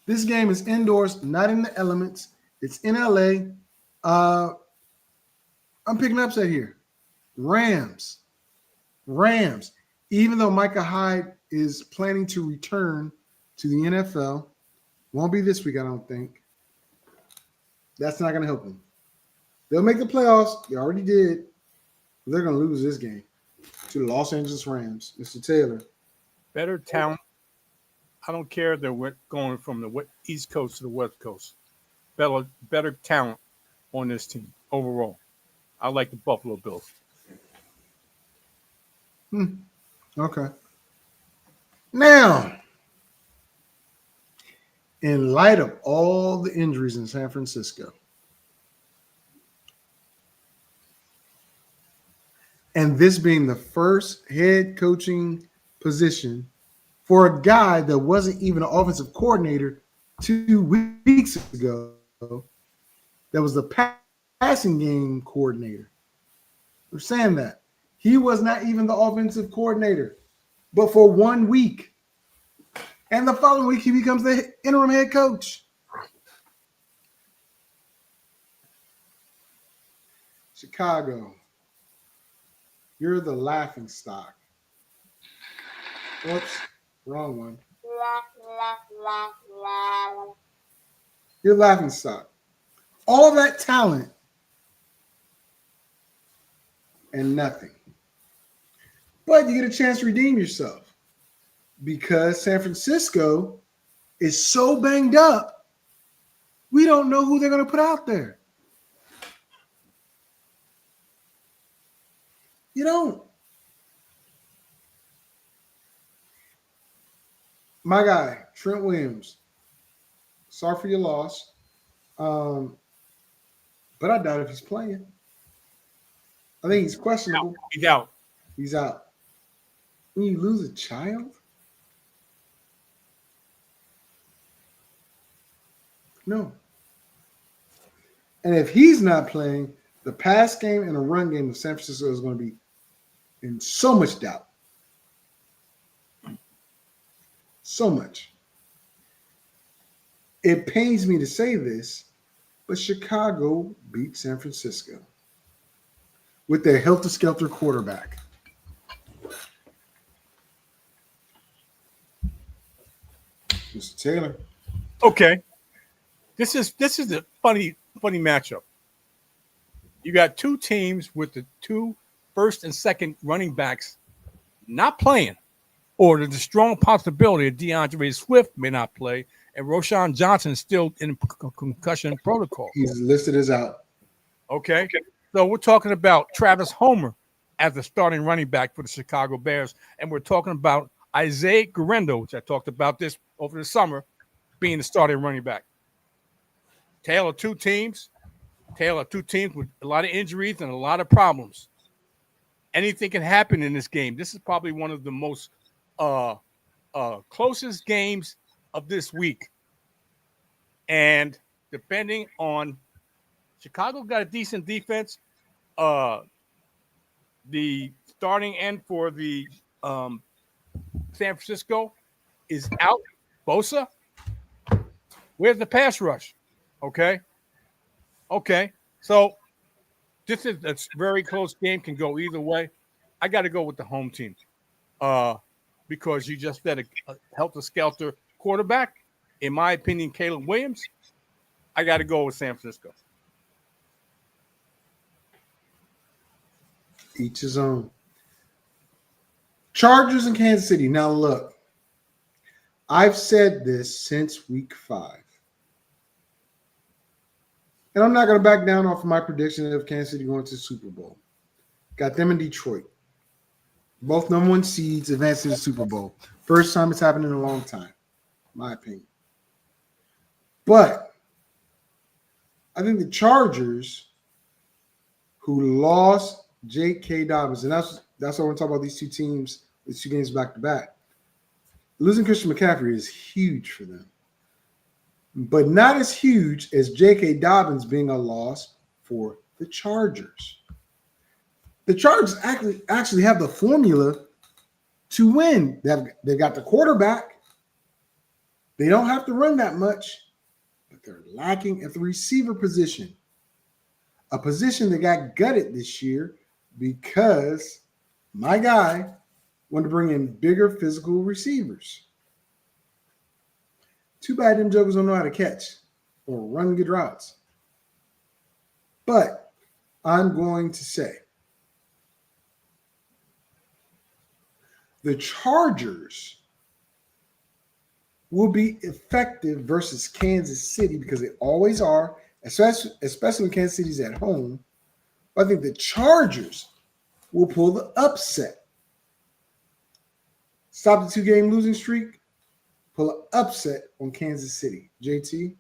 This game is indoors, not in the elements. It's in LA. I'm picking upset here. Rams. Even though Micah Hyde is planning to return to the NFL, won't be this week, I don't think. That's not going to help them. They'll make the playoffs. They already did. They're going to lose this game to the Los Angeles Rams. Mr. Taylor. Better talent. I don't care if they're going from the East Coast to the West Coast. Better talent on this team overall. I like the Buffalo Bills. Okay. Now, in light of all the injuries in San Francisco, and this being the first head coaching position for a guy that wasn't even an offensive coordinator 2 weeks ago, that was the passing game coordinator. We're saying that. He was not even the offensive coordinator, but for 1 week. And the following week, he becomes the interim head coach. Chicago, you're the laughing stock. Oops, wrong one. You're laughing stock. All that talent and nothing. But you get a chance to redeem yourself because San Francisco is so banged up, we don't know who they're going to put out there. You don't. My guy, Trent Williams, sorry for your loss. But I doubt if he's playing. I think he's questionable. He's out. He's out. When you lose a child? No. And if he's not playing, the pass game and the run game of San Francisco is going to be in so much doubt. So much. It pains me to say this, but Chicago beat San Francisco with their helter-skelter quarterback. Mr. Taylor. Okay. This is a funny matchup. You got two teams with the two first and second running backs not playing, or there's a strong possibility that DeAndre Swift may not play, and Roshan Johnson is still in concussion protocol. He's listed as out. Okay. So we're talking about Travis Homer as the starting running back for the Chicago Bears, and we're talking about Isaiah Guerrero, which I talked about this over the summer, being the starting running back. Tale of two teams with a lot of injuries and a lot of problems. Anything can happen in this game. This is probably one of the most closest games of this week. And depending on Chicago got a decent defense. The starting end for the San Francisco is out. Bosa. Where's the pass rush? Okay. So this is a very close game, can go either way. I got to go with the home team because you just said a helter-skelter quarterback. In my opinion, Caleb Williams. I got to go with San Francisco. Each his own. Chargers in Kansas City. Now look, I've said this since week 5. And I'm not going to back down off of my prediction of Kansas City going to the Super Bowl. Got them in Detroit. Both number 1 seeds advancing to the Super Bowl. First time it's happened in a long time, my opinion. But I think the Chargers, who lost J.K. Dobbins, and that's why we're talking about these two teams, these two games back to back. Losing Christian McCaffrey is huge for them, but not as huge as J.K. Dobbins being a loss for the Chargers. The Chargers actually have the formula to win. They've got the quarterback. They don't have to run that much, but they're lacking at the receiver position, a position that got gutted this year because my guy wanted to bring in bigger physical receivers. Too bad them jokers don't know how to catch or run good routes. But I'm going to say the Chargers will be effective versus Kansas City because they always are, especially when Kansas City's at home. I think the Chargers will pull the upset. Stop the 2-game losing streak, pull an upset on Kansas City. JT,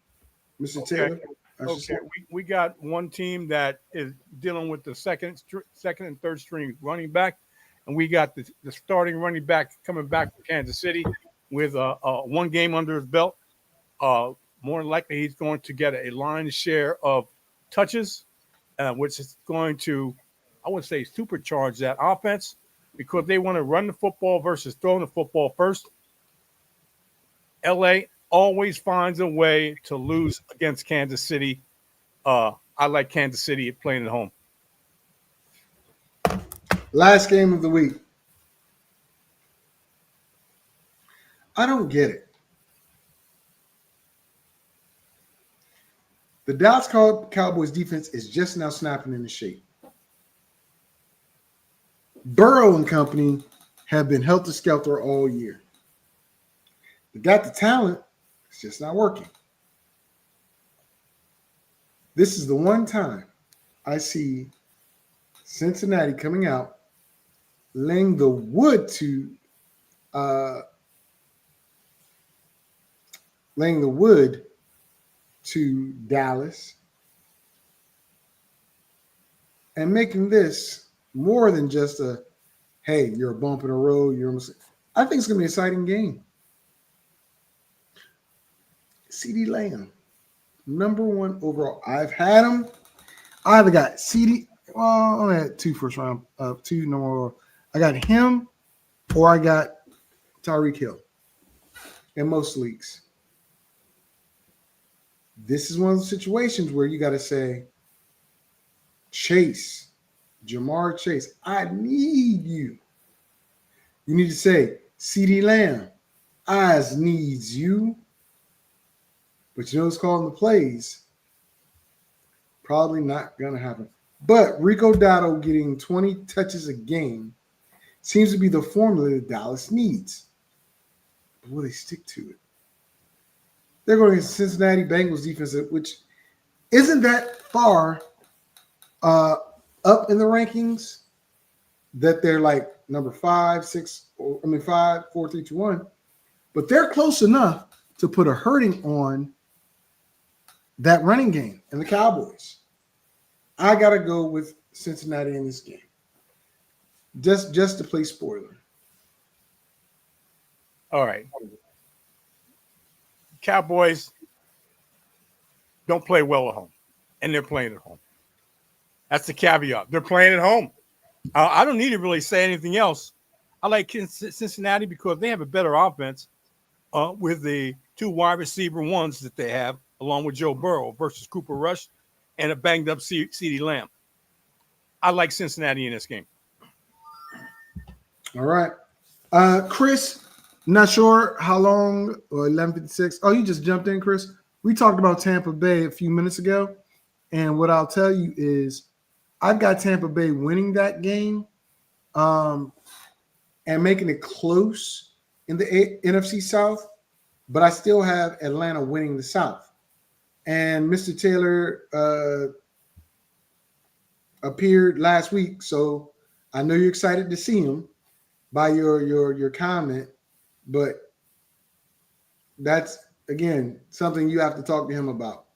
Mr. Taylor. Okay, we got one team that is dealing with the second and third string running back, and we got the starting running back coming back from Kansas City with one game under his belt. More than likely, he's going to get a line share of touches which is going to, I wouldn't say supercharge that offense because they want to run the football versus throwing the football first. LA always finds a way to lose against Kansas City. I like Kansas City playing at home. Last game of the week. I don't get it. The Dallas Cowboys defense is just now snapping into shape. Burrow and company have been helter-skelter all year. They got the talent. It's just not working. This is the one time I see Cincinnati coming out, laying the wood to Dallas and making this more than just a, hey, you're a bump in the road. I think it's going to be an exciting game. CeeDee Lamb, number 1 overall. I've had him. I either got CeeDee. Well, I only had 2 first round, 2 number. I got him or I got Tyreek Hill in most leagues. This is one of the situations where you got to say, Chase, Jamar Chase, I need you. You need to say, CeeDee Lamb, Eyes needs you. But you know who's calling the plays? Probably not going to happen. But Rico Dotto getting 20 touches a game seems to be the formula that Dallas needs. But will they stick to it? They're going against Cincinnati Bengals defense, which isn't that far up in the rankings, that they're like number 5, 5, 4, 3, 2, 1. But they're close enough to put a hurting on that running game and the Cowboys. I got to go with Cincinnati in this game. Just to play spoiler. All right. Cowboys don't play well at home, and they're playing at home. That's the caveat. They're playing at home. I don't need to really say anything else. I like Cincinnati because they have a better offense with the 2 wide receiver ones that they have, along with Joe Burrow versus Cooper Rush and a banged-up CeeDee Lamb. I like Cincinnati in this game. All right. Chris, not sure how long, or 11:56. Oh, you just jumped in, Chris. We talked about Tampa Bay a few minutes ago, and what I'll tell you is I've got Tampa Bay winning that game and making it close in the NFC South, but I still have Atlanta winning the South. And Mr. Taylor appeared last week, so I know you're excited to see him by your comment, but that's, again, something you have to talk to him about.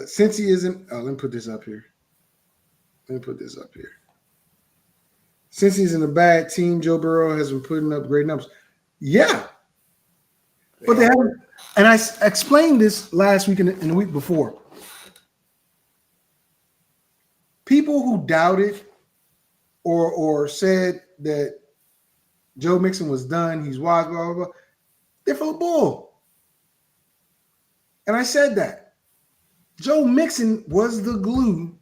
Since he isn't, let me put this up here. Since he's in a bad team, Joe Burrow has been putting up great numbers. Yeah. But they haven't, and I explained this last week and the week before. People who doubted or said that Joe Mixon was done, he's wise, blah, blah, blah, they're full of bull. And I said that. Joe Mixon was the glue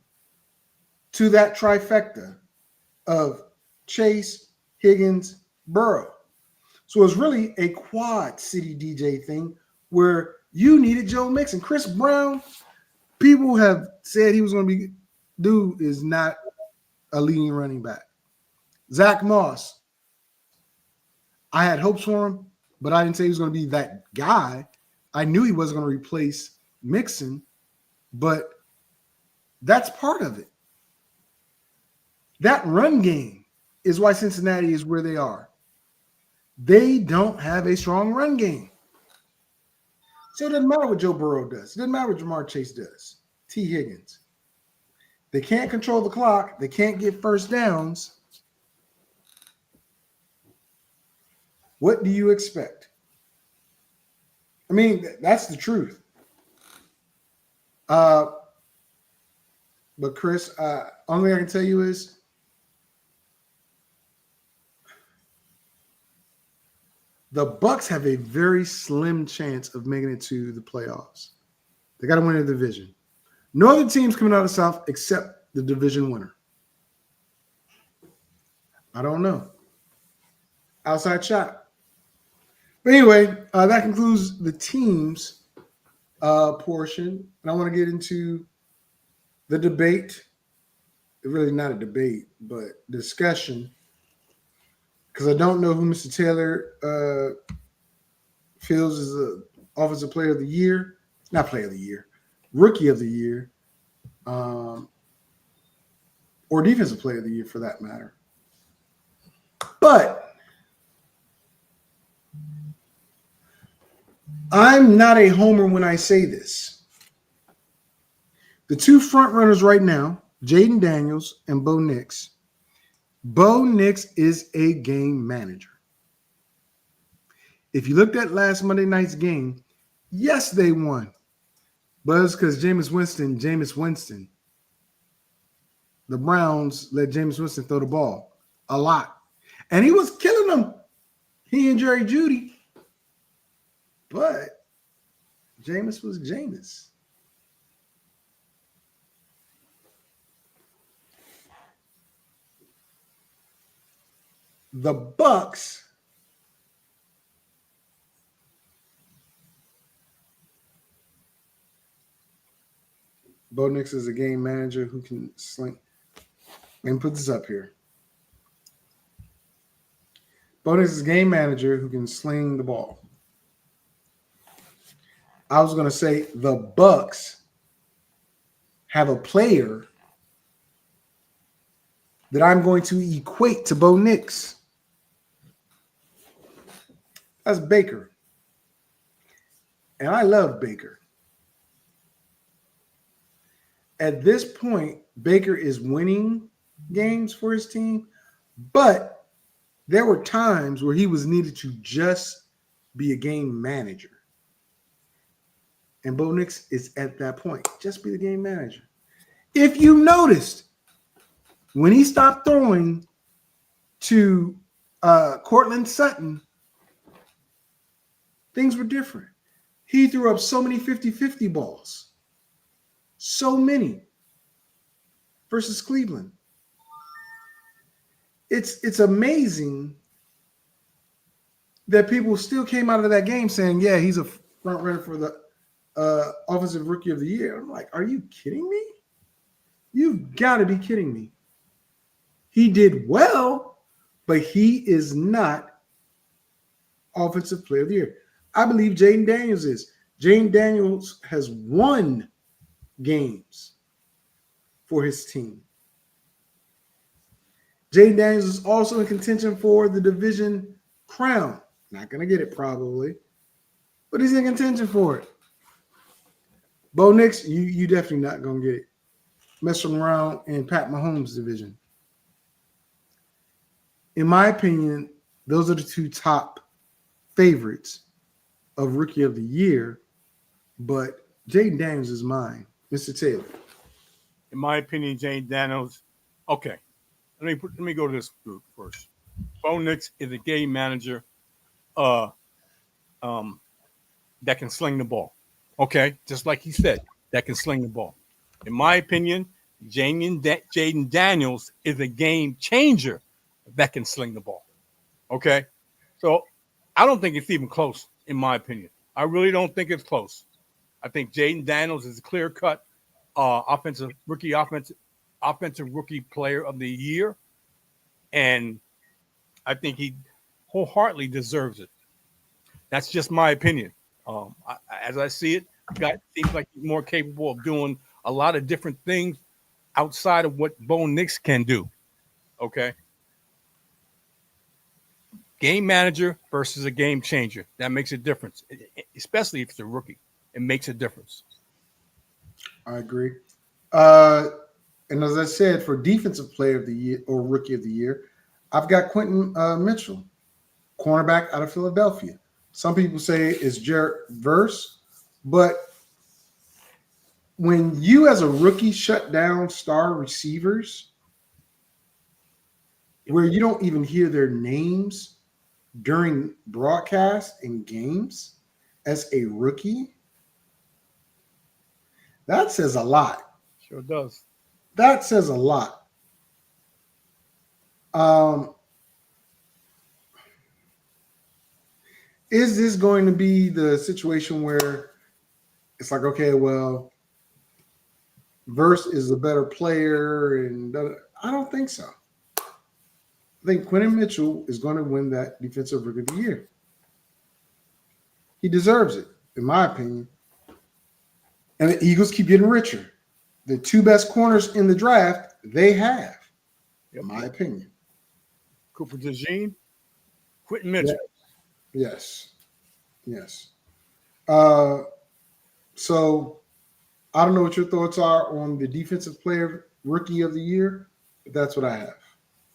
to that trifecta of Chase, Higgins, Burrow. So it was really a quad city DJ thing where you needed Joe Mixon. Chris Brown, people have said he was going to be, dude is not a leading running back. Zach Moss, I had hopes for him, but I didn't say he was going to be that guy. I knew he wasn't going to replace Mixon, but that's part of it. That run game is why Cincinnati is where they are. They don't have a strong run game. So it doesn't matter what Joe Burrow does. It doesn't matter what Jamar Chase does. T. Higgins. They can't control the clock. They can't get first downs. What do you expect? I mean, that's the truth. But Chris, only thing I can tell you is the Bucks have a very slim chance of making it to the playoffs. They got to win the division. No other teams coming out of the South except the division winner. I don't know. Outside shot. But anyway, that concludes the teams portion. And I want to get into the debate. Really not a debate, but discussion. Because I don't know who Mr. Taylor feels is the Offensive Player of the Year. Not Player of the Year. Rookie of the Year. Or Defensive Player of the Year for that matter. But I'm not a homer when I say this. The two front runners right now, Jaden Daniels and Bo Nix. Bo Nix is a game manager. If you looked at last Monday night's game, yes, they won. But it's because Jameis Winston. The Browns let Jameis Winston throw the ball a lot. And he was killing them. He and Jerry Jeudy. But Jameis was Jameis. The Bucks Bo Nix is a game manager who can sling. Let me put this up here. Bo Nix is a game manager who can sling the ball. I was going to say the Bucks have a player that I'm going to equate to Bo Nix. That's Baker. And I love Baker. At this point, Baker is winning games for his team, but there were times where he was needed to just be a game manager. And Bo Nix is at that point. Just be the game manager. If you noticed, when he stopped throwing to Cortland Sutton, things were different. He threw up so many 50-50 balls. So many versus Cleveland. It's amazing that people still came out of that game saying, yeah, he's a front runner for the Offensive Rookie of the Year. I'm like, are you kidding me? You've got to be kidding me. He did well, but he is not Offensive Player of the Year. I believe Jaden Daniels is. Jaden Daniels has won games for his team. Jaden Daniels is also in contention for the division crown. Not going to get it probably, but he's in contention for it. Bo Nix, you definitely not going to get it. Messing around in Pat Mahomes' division. In my opinion, those are the two top favorites of Rookie of the Year, but Jaden Daniels is mine. Mr. Taylor. In my opinion, Jaden Daniels. Okay, let me go to this group first. Bo Nix is a game manager, that can sling the ball. Okay, just like he said, that can sling the ball. In my opinion, Jaden Daniels is a game changer that can sling the ball. Okay, so I don't think it's even close. In my opinion, I really don't think it's close. I think Jaden Daniels is a clear-cut offensive rookie player of the year, and I think he wholeheartedly deserves it. That's just my opinion. As I see it, guy seems like he's more capable of doing a lot of different things outside of what Bo Nix can do. Okay. Game manager versus a game changer. That makes a difference, especially if it's a rookie. It makes a difference. I agree. And as I said, for Defensive Player of the Year or Rookie of the Year, I've got Quentin Mitchell, cornerback out of Philadelphia. Some people say it's Jarrett Verse, but when you as a rookie shut down star receivers where you don't even hear their names during broadcasts and games as a rookie, that says a lot. Sure does. That says a lot. Is this going to be the situation where it's like, okay, well, Verse is a better player, and I don't think so. I think Quentin Mitchell is going to win that Defensive Rookie of the Year. He deserves it, in my opinion. And the Eagles keep getting richer. The two best corners in the draft, they have, in my opinion. Cooper DeJean, Quentin Mitchell. Yes. So I don't know what your thoughts are on the Defensive Player Rookie of the Year, but that's what I have.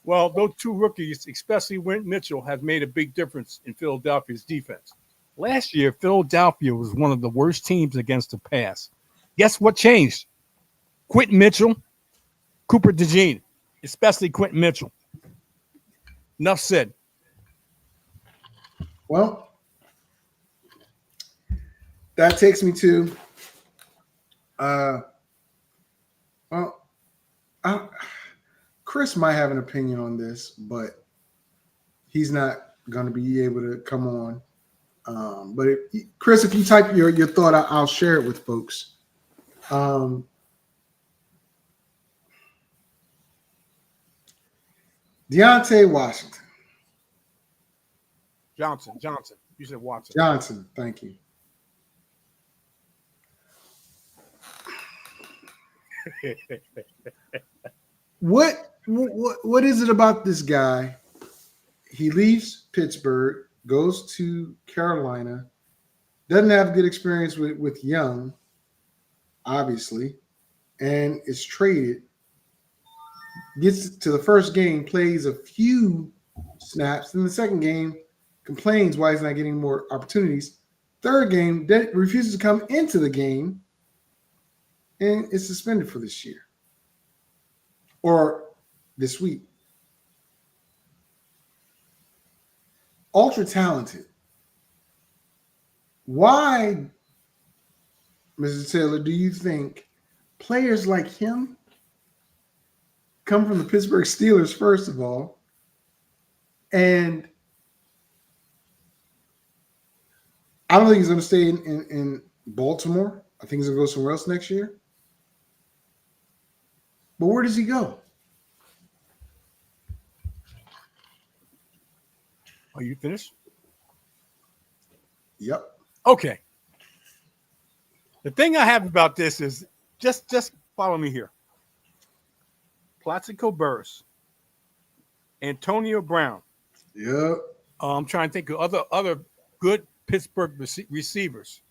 Well, those two rookies, especially Quentin Mitchell, have made a big difference in Philadelphia's defense. Last year, Philadelphia was one of the worst teams against the pass. Guess what changed? Quentin Mitchell, Cooper DeJean, especially Quentin Mitchell. Enough said. Well, that takes me to Chris might have an opinion on this, but he's not going to be able to come on. But Chris, if you type your thought, I'll share it with folks. Deontay Washington. Johnson. You said Watson. Johnson, thank you. What is it about this guy? He leaves Pittsburgh, goes to Carolina, doesn't have good experience with Young, obviously, and is traded. Gets to the first game, plays a few snaps. In the second game, complains why he's not getting more opportunities. Third game, refuses to come into the game, and is suspended for this year or this week. Ultra talented. Why, Mr. Taylor, do you think players like him come from the Pittsburgh Steelers, first of all, and I don't think he's going to stay in Baltimore. I think he's going to go somewhere else next year. But where does he go? Are you finished? Yep. Okay. The thing I have about this is just follow me here. Plaxico Burress, Antonio Brown. Yep. I'm trying to think of other good Pittsburgh receivers.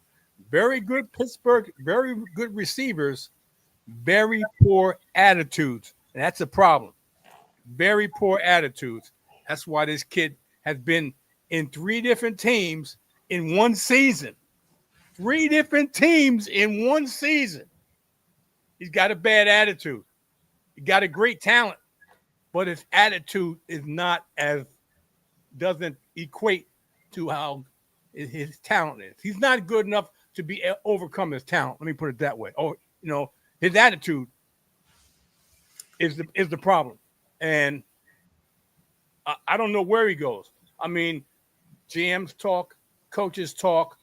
Very good Pittsburgh, very good receivers, very poor attitudes. And that's a problem. Very poor attitudes. That's why this kid has been in 3 different teams in one season. 3 different teams in one season. He's got a bad attitude. He got a great talent, but his attitude is not doesn't equate to how his talent is. He's not good enough to overcome his talent. Let me put it that way. His attitude is the problem. And I don't know where he goes. I mean, GMs talk, coaches talk.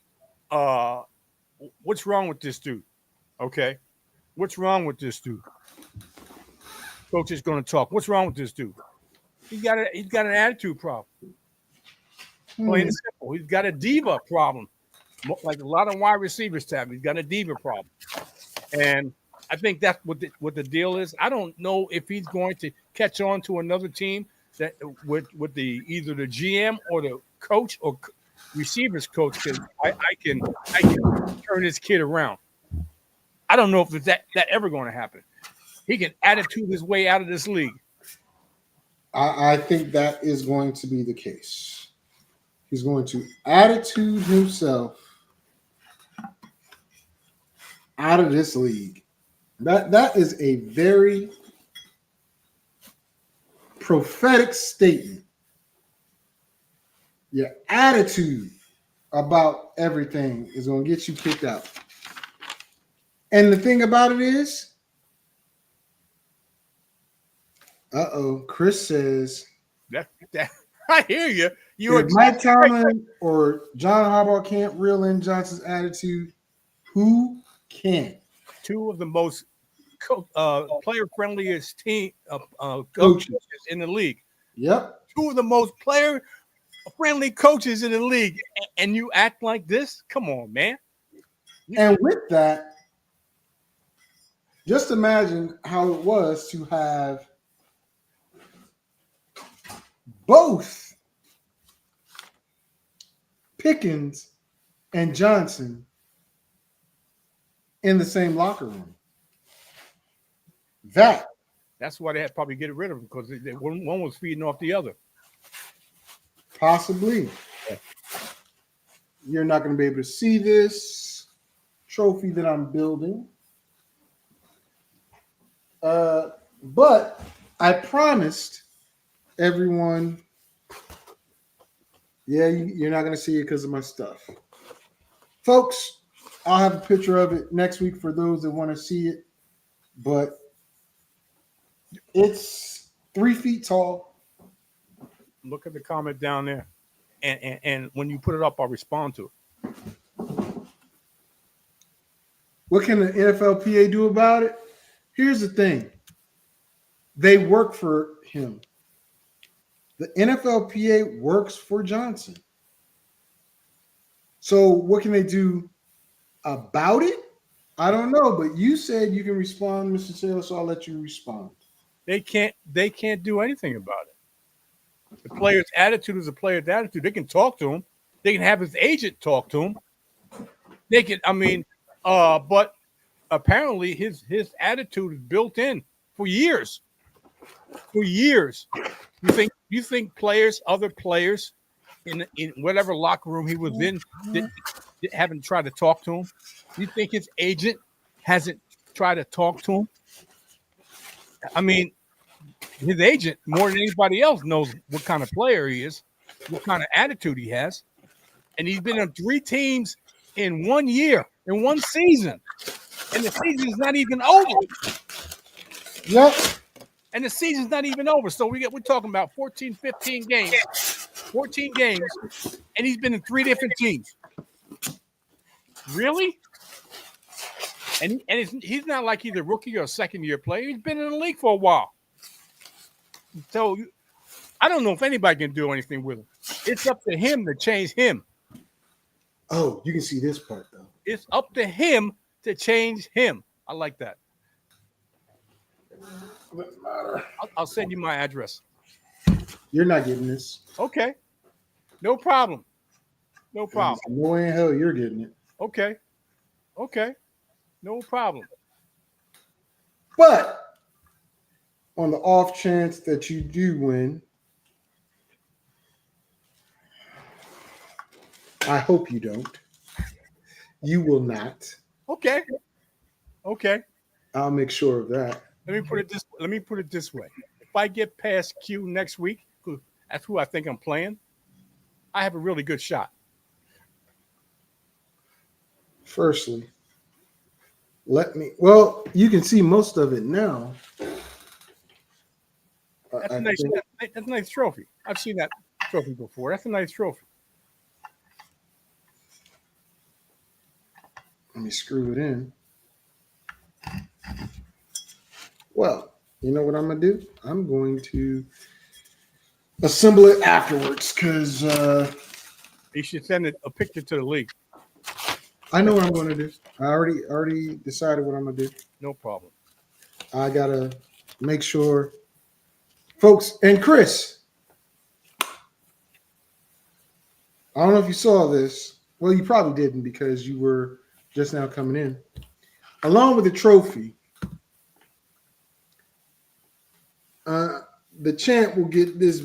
What's wrong with this dude? Okay. What's wrong with this dude? Coach is going to talk. What's wrong with this dude? He's got an attitude problem. Plain and simple. He's got a diva problem, like a lot of wide receivers have. He's got a diva problem, and I think that's what the deal is. I don't know if he's going to catch on to another team that with either the GM or the coach or receivers coach. I can turn this kid around. I don't know if that ever going to happen. He can attitude his way out of this league. I think that is going to be the case. He's going to attitude himself out of this league. That is a very prophetic statement. Your attitude about everything is going to get you kicked out. And the thing about it is, Chris says, That I hear you. if Mike Tomlin or John Harbaugh can't reel in Johnson's attitude, who can? Two of the most player-friendliest team Coaches in the league. Yep. Two of the most player-friendly coaches in the league, and you act like this? Come on, man. And with that, just imagine how it was to have both Pickens and Johnson in the same locker room. That's why they had probably get rid of him, because one was feeding off the other. Possibly. You're not going to be able to see this trophy that I'm building. But I promised everyone, you're not going to see it because of my stuff. Folks, I'll have a picture of it next week for those that want to see it. But it's 3 feet tall. Look at the comment down there. And when you put it up, I'll respond to it. What can the NFLPA do about it? Here's the thing. They work for him. The NFLPA works for Johnson. So what can they do about it? I don't know, but you said you can respond, Mr. Taylor, so I'll let you respond. They can't do anything about it. The player's attitude is a player's attitude. They can talk to him. They can have his agent talk to him. They can, but apparently his attitude is built in for years. For years. You think other players in whatever locker room he was in haven't tried to talk to him? You think his agent hasn't tried to talk to him? I mean, his agent, more than anybody else, knows what kind of player he is, what kind of attitude he has. And he's been on 3 teams in 1 year, in 1 season. And the season's not even over. Yep. And the season's not even over. So we're talking about 14, 15 games. 14 games, and he's been in 3 different teams. Really? And he's not like he's a rookie or a second-year player. He's been in the league for a while. So I don't know if anybody can do anything with him. It's up to him to change him. Oh, you can see this part, though. It's up to him to change him. I like that. Doesn't matter. I'll send you my address. You're not getting this. Okay. No problem. No problem. No way in hell you're getting it. Okay. No problem. But on the off chance that you do win, I hope you don't. You will not. Okay. I'll make sure of that. Let me put it this way. If I get past Q next week, that's who I think I'm playing, I have a really good shot. Firstly, you can see most of it now. That's a nice trophy. I've seen that trophy before. That's a nice trophy. Let me screw it in. Well, you know what I'm going to do? I'm going to assemble it afterwards because You should send a picture to the league. I know what I'm going to do. I already decided what I'm going to do. No problem. I got to make sure. Folks, and Chris, I don't know if you saw this. Well, you probably didn't because you were just now coming in. Along with the trophy, the champ will get this.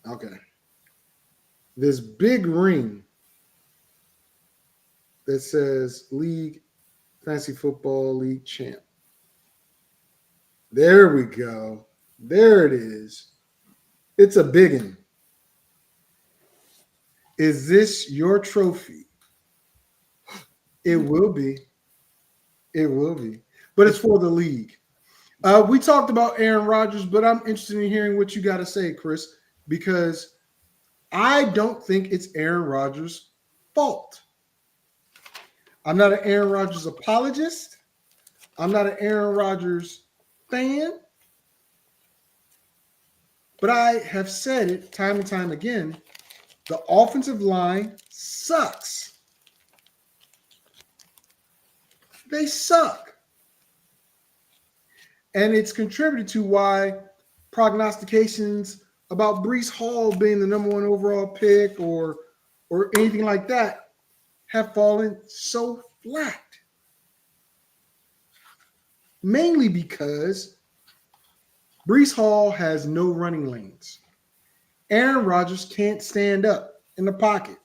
Okay. This big ring that says League Fantasy Football League Champ. There we go. There it is. It's a biggin. Is this your trophy? It will be. It will be. But it's for the league. We talked about Aaron Rodgers, but I'm interested in hearing what you got to say, Chris, because I don't think it's Aaron Rodgers' fault. I'm not an Aaron Rodgers apologist. I'm not an Aaron Rodgers fan. But I have said it time and time again. The offensive line sucks. They suck. And it's contributed to why prognostications about Breece Hall being the number one overall pick or anything like that have fallen so flat. Mainly because Breece Hall has no running lanes. Aaron Rodgers can't stand up in the pocket,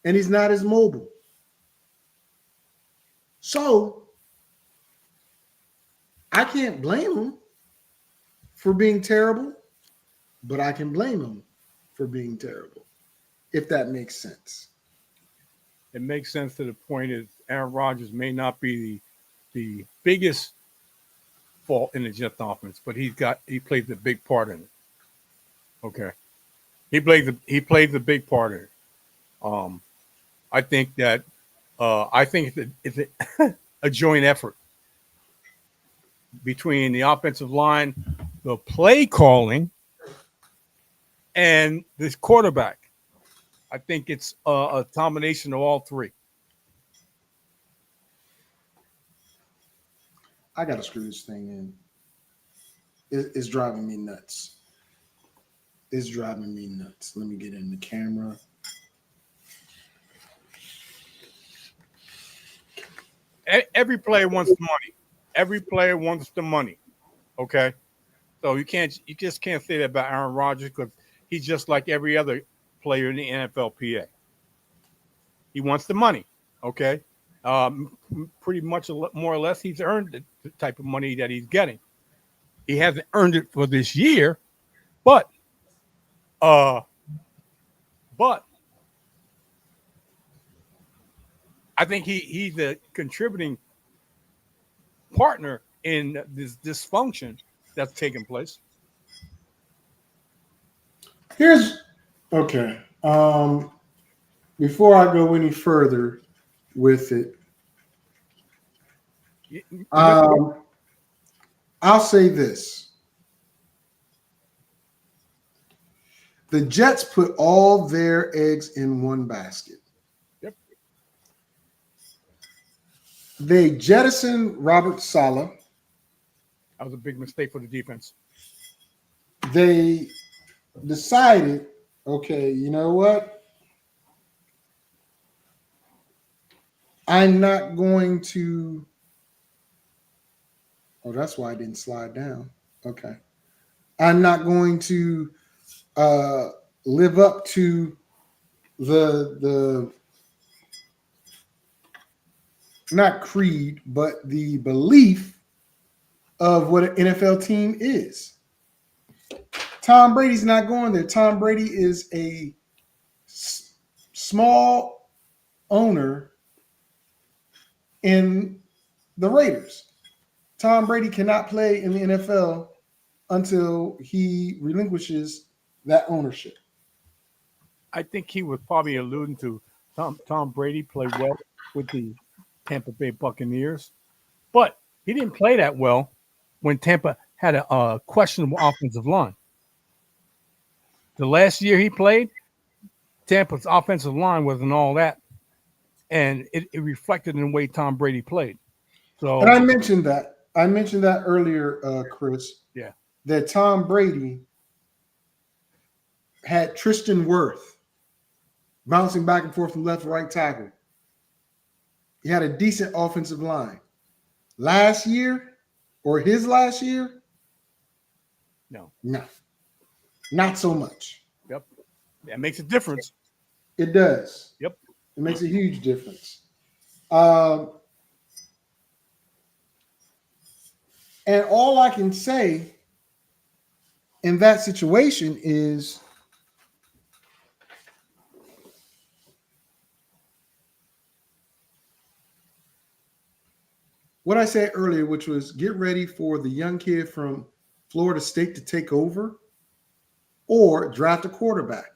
and he's not as mobile. So I can't blame him for being terrible, but I can blame him for being terrible, if that makes sense. It makes sense to the point is Aaron Rodgers may not be the biggest fault in the Jets offense, but he played the big part in it. Okay. He played the big part in it. I think it's a joint effort between the offensive line, the play calling, and this quarterback. I think it's a combination of all three. I got to screw this thing in. It's driving me nuts. It's driving me nuts. Let me get in the camera. Every player wants the money. Every player wants the money. Okay, so you just can't say that about Aaron Rodgers because he's just like every other player in the NFLPA. He wants the money. Okay, pretty much more or less, he's earned the type of money that he's getting. He hasn't earned it for this year, but I think he's a contributing partner in this dysfunction that's taking place. Okay. Before I go any further with it, I'll say this. The Jets put all their eggs in one basket. Yep. They jettisoned Robert Saleh. That was a big mistake for the defense. They decided, okay, you know what? I'm not going to. Oh, that's why I didn't slide down. Okay. I'm not going to live up to the not creed, but the belief of what an NFL team is. Tom Brady's not going there. Tom Brady is a small owner in the Raiders. Tom Brady cannot play in the NFL until he relinquishes that ownership. I think he was probably alluding to Tom Brady played well with the Tampa Bay Buccaneers, but he didn't play that well when Tampa had a questionable offensive line. The last year he played, Tampa's offensive line wasn't all that, and it reflected in the way Tom Brady played. So, and I mentioned that. Earlier, Chris. Yeah. That Tom Brady had Tristan Wirth bouncing back and forth from left to right tackle. He had a decent offensive line. Last year, or his last year? No. Not so much. Yep. That makes a difference. It does. Yep. It makes a huge difference. And all I can say in that situation is what I said earlier, which was get ready for the young kid from Florida State to take over or draft a quarterback.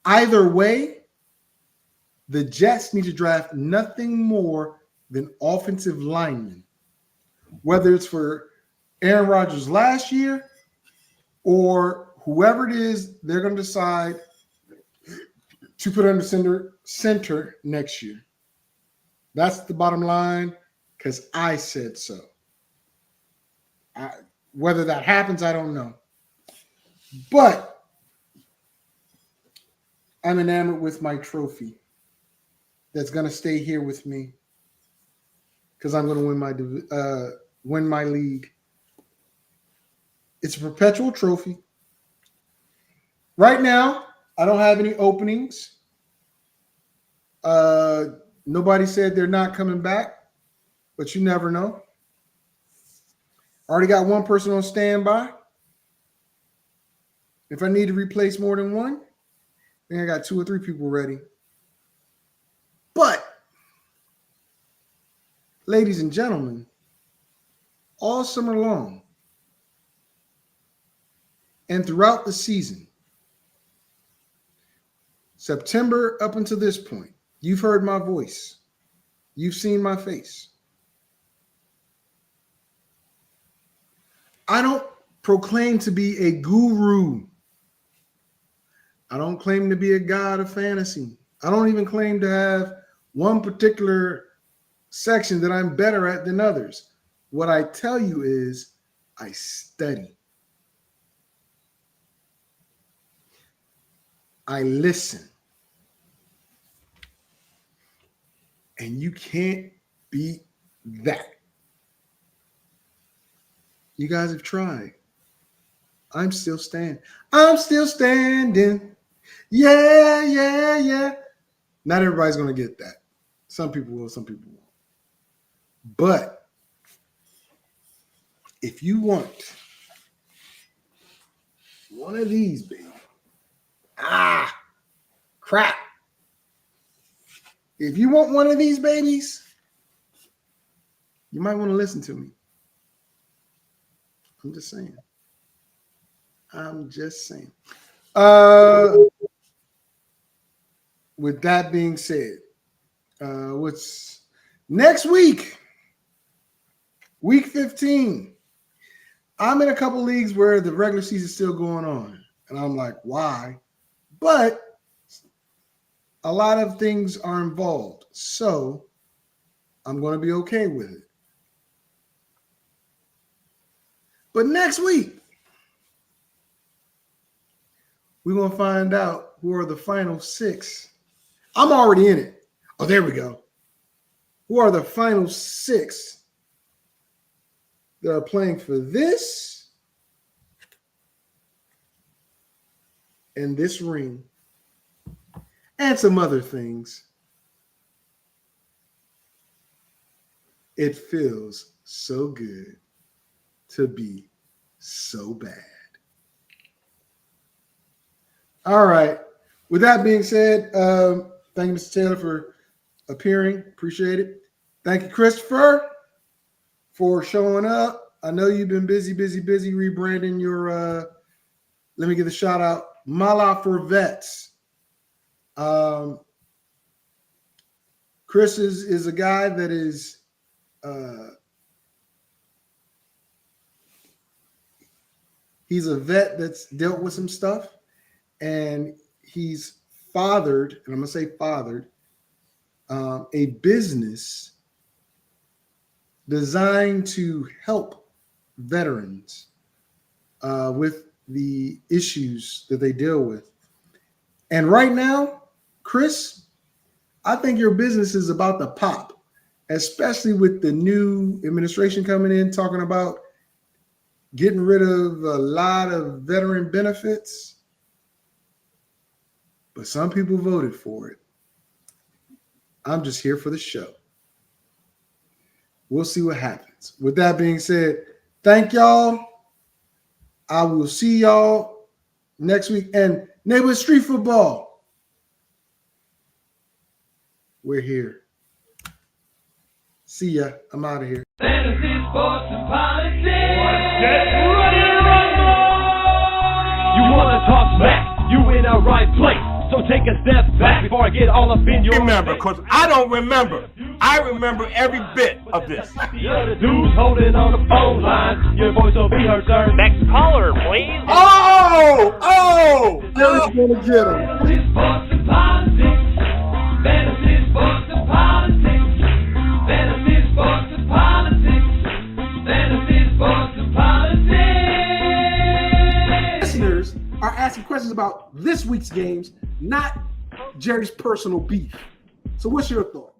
Either way, the Jets need to draft nothing more than offensive linemen, whether it's for Aaron Rodgers last year or whoever it is they're going to decide to put under center next year. That's the bottom line because I said so. Whether that happens, I don't know. But I'm enamored with my trophy that's going to stay here with me because I'm going to win my league. It's a perpetual trophy. Right now, I don't have any openings. Nobody said they're not coming back, but you never know. Already got one person on standby. If I need to replace more than one, then I got 2 or 3 people ready. But, ladies and gentlemen, all summer long and throughout the season, September up until this point, you've heard my voice. You've seen my face. I don't proclaim to be a guru. I don't claim to be a god of fantasy. I don't even claim to have one particular section that I'm better at than others. What I tell you is I study. I listen. And you can't beat that. You guys have tried. I'm still standing. I'm still standing. Yeah, yeah, yeah. Not everybody's going to get that. Some people will, some people won't. But if you want one of these, baby. Crap. If you want one of these babies, you might want to listen to me. I'm just saying. With that being said, what's next week? Week 15. I'm in a couple leagues where the regular season is still going on. And I'm like, why? But a lot of things are involved. So I'm going to be okay with it. But next week, we're going to find out who are the final 6. I'm already in it. Oh, there we go. Who are the final 6 that are playing for this and this ring and some other things. It feels so good to be so bad. All right. With that being said, thank you, Mr. Taylor, for appearing. Appreciate it. Thank you, Christopher, for showing up. I know you've been busy rebranding your, let me give a shout out, Mala for Vets. Chris is a guy that is he's a vet that's dealt with some stuff, and he's fathered, and I'm going to say fathered, a business designed to help veterans with the issues that they deal with. And right now, Chris, I think your business is about to pop, especially with the new administration coming in, talking about getting rid of a lot of veteran benefits. But some people voted for it. I'm just here for the show. We'll see what happens. With that being said, Thank y'all. I will see y'all next week. And neighborhood street football. We're here. See ya. I'm out of here. Fantasy, sports, and politics. Get ready to rumble! You want to talk smack? You in the right place. So take a step back before I get all up in your Remember, because I don't remember. I remember every bit of this. You're the dudes holding on the phone line. Your voice will be heard, sir. Next caller, please. Oh! Derek's gonna get him. Fantasy, sports, and politics. Fantasy, sports, and politics. Fantasy, sports, and politics. Fantasy, sports, and politics. Listeners are asking questions about this week's games, not Jerry's personal beef. So what's your thought?